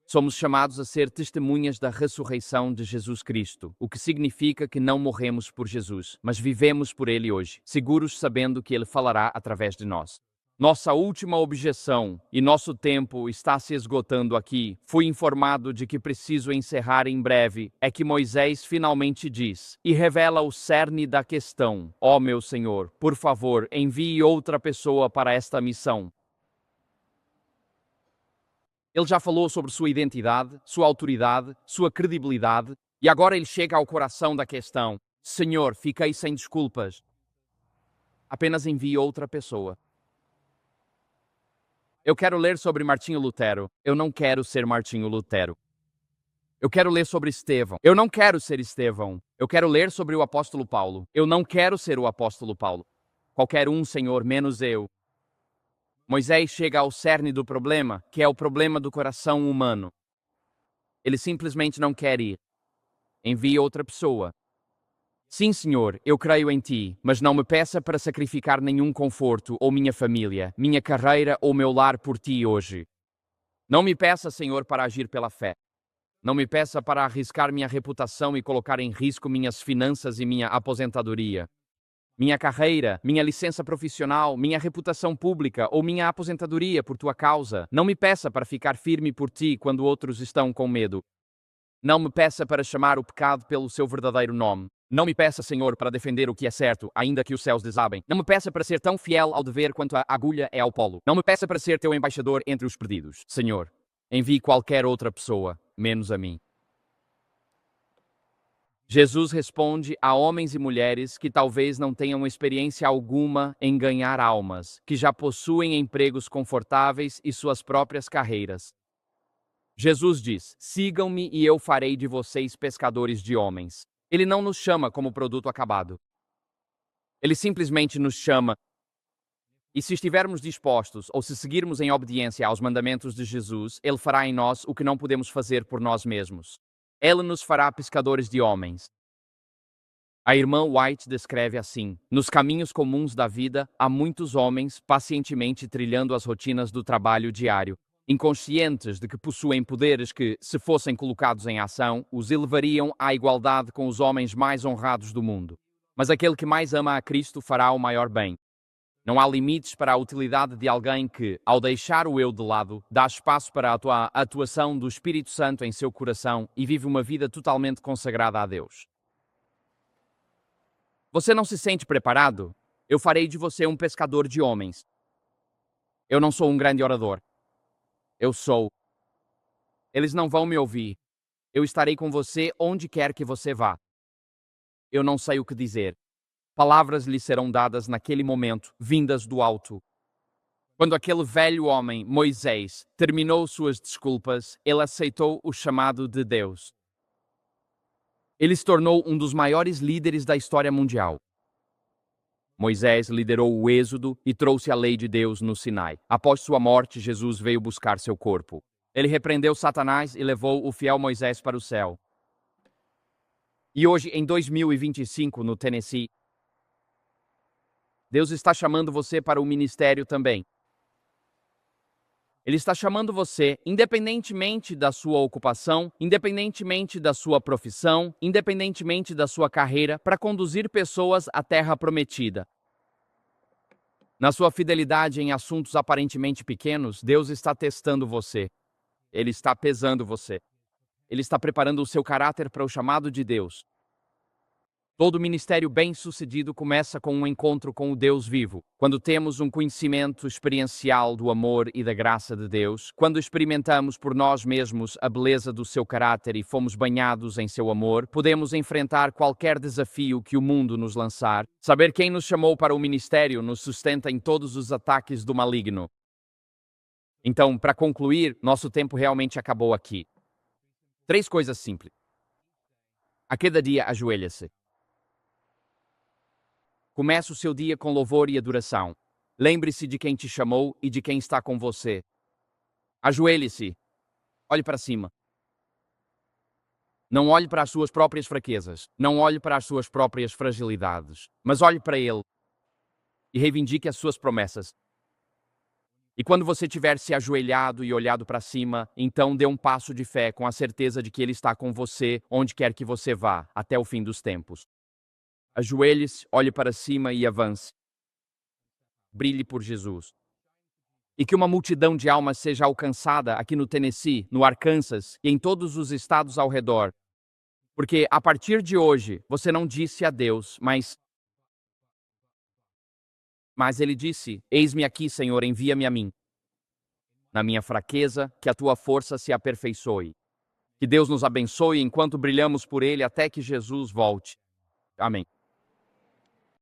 Somos chamados a ser testemunhas da ressurreição de Jesus Cristo, o que significa que não morremos por Jesus, mas vivemos por Ele hoje, seguros sabendo que Ele falará através de nós. Nossa última objeção, e nosso tempo está se esgotando aqui, fui informado de que preciso encerrar em breve, é que Moisés finalmente diz, e revela o cerne da questão. Ó meu Senhor, por favor, envie outra pessoa para esta missão. Ele já falou sobre sua identidade, sua autoridade, sua credibilidade, e agora ele chega ao coração da questão. Senhor, fiquei sem desculpas. Apenas envie outra pessoa. Eu quero ler sobre Martinho Lutero. Eu não quero ser Martinho Lutero. Eu quero ler sobre Estevão. Eu não quero ser Estevão. Eu quero ler sobre o apóstolo Paulo. Eu não quero ser o apóstolo Paulo. Qualquer um, Senhor, menos eu. Moisés chega ao cerne do problema, que é o problema do coração humano. Ele simplesmente não quer ir. Envie outra pessoa. Sim, Senhor, eu creio em ti, mas não me peça para sacrificar nenhum conforto ou minha família, minha carreira ou meu lar por ti hoje. Não me peça, Senhor, para agir pela fé. Não me peça para arriscar minha reputação e colocar em risco minhas finanças e minha aposentadoria. Minha carreira, minha licença profissional, minha reputação pública ou minha aposentadoria por tua causa. Não me peça para ficar firme por ti quando outros estão com medo. Não me peça para chamar o pecado pelo seu verdadeiro nome. Não me peça, Senhor, para defender o que é certo, ainda que os céus desabem. Não me peça para ser tão fiel ao dever quanto a agulha é ao polo. Não me peça para ser teu embaixador entre os perdidos. Senhor, envie qualquer outra pessoa, menos a mim. Jesus responde a homens e mulheres que talvez não tenham experiência alguma em ganhar almas, que já possuem empregos confortáveis e suas próprias carreiras. Jesus diz, sigam-me e eu farei de vocês pescadores de homens. Ele não nos chama como produto acabado. Ele simplesmente nos chama. E se estivermos dispostos ou se seguirmos em obediência aos mandamentos de Jesus, Ele fará em nós o que não podemos fazer por nós mesmos. Ele nos fará pescadores de homens. A irmã White descreve assim: nos caminhos comuns da vida, há muitos homens pacientemente trilhando as rotinas do trabalho diário, inconscientes de que possuem poderes que, se fossem colocados em ação, os elevariam à igualdade com os homens mais honrados do mundo. Mas aquele que mais ama a Cristo fará o maior bem. Não há limites para a utilidade de alguém que, ao deixar o eu de lado, dá espaço para a atuação do Espírito Santo em seu coração e vive uma vida totalmente consagrada a Deus. Você não se sente preparado? Eu farei de você um pescador de homens. Eu não sou um grande orador. Eu sou. Eles não vão me ouvir. Eu estarei com você onde quer que você vá. Eu não sei o que dizer. Palavras lhe serão dadas naquele momento, vindas do alto. Quando aquele velho homem, Moisés, terminou suas desculpas, ele aceitou o chamado de Deus. Ele se tornou um dos maiores líderes da história mundial. Moisés liderou o êxodo e trouxe a lei de Deus no Sinai. Após sua morte, Jesus veio buscar seu corpo. Ele repreendeu Satanás e levou o fiel Moisés para o céu. E hoje, em 2025, no Tennessee, Deus está chamando você para o ministério também. Ele está chamando você, independentemente da sua ocupação, independentemente da sua profissão, independentemente da sua carreira, para conduzir pessoas à terra prometida. Na sua fidelidade em assuntos aparentemente pequenos, Deus está testando você. Ele está pesando você. Ele está preparando o seu caráter para o chamado de Deus. Todo ministério bem-sucedido começa com um encontro com o Deus vivo. Quando temos um conhecimento experiencial do amor e da graça de Deus, quando experimentamos por nós mesmos a beleza do seu caráter e fomos banhados em seu amor, podemos enfrentar qualquer desafio que o mundo nos lançar. Saber quem nos chamou para o ministério nos sustenta em todos os ataques do maligno. Então, para concluir, nosso tempo realmente acabou aqui. 3 coisas simples. A cada dia, ajoelha-se. Comece o seu dia com louvor e adoração. Lembre-se de quem te chamou e de quem está com você. Ajoelhe-se. Olhe para cima. Não olhe para as suas próprias fraquezas. Não olhe para as suas próprias fragilidades. Mas olhe para Ele e reivindique as suas promessas. E quando você tiver se ajoelhado e olhado para cima, então dê um passo de fé com a certeza de que Ele está com você, onde quer que você vá, até o fim dos tempos. Ajoelhe-se, olhe para cima e avance. Brilhe por Jesus. E que uma multidão de almas seja alcançada aqui no Tennessee, no Arkansas e em todos os estados ao redor. Porque a partir de hoje, você não disse a Deus, mas ele disse: Eis-me aqui, Senhor, envia-me a mim. Na minha fraqueza, que a tua força se aperfeiçoe. Que Deus nos abençoe enquanto brilhamos por Ele até que Jesus volte. Amém.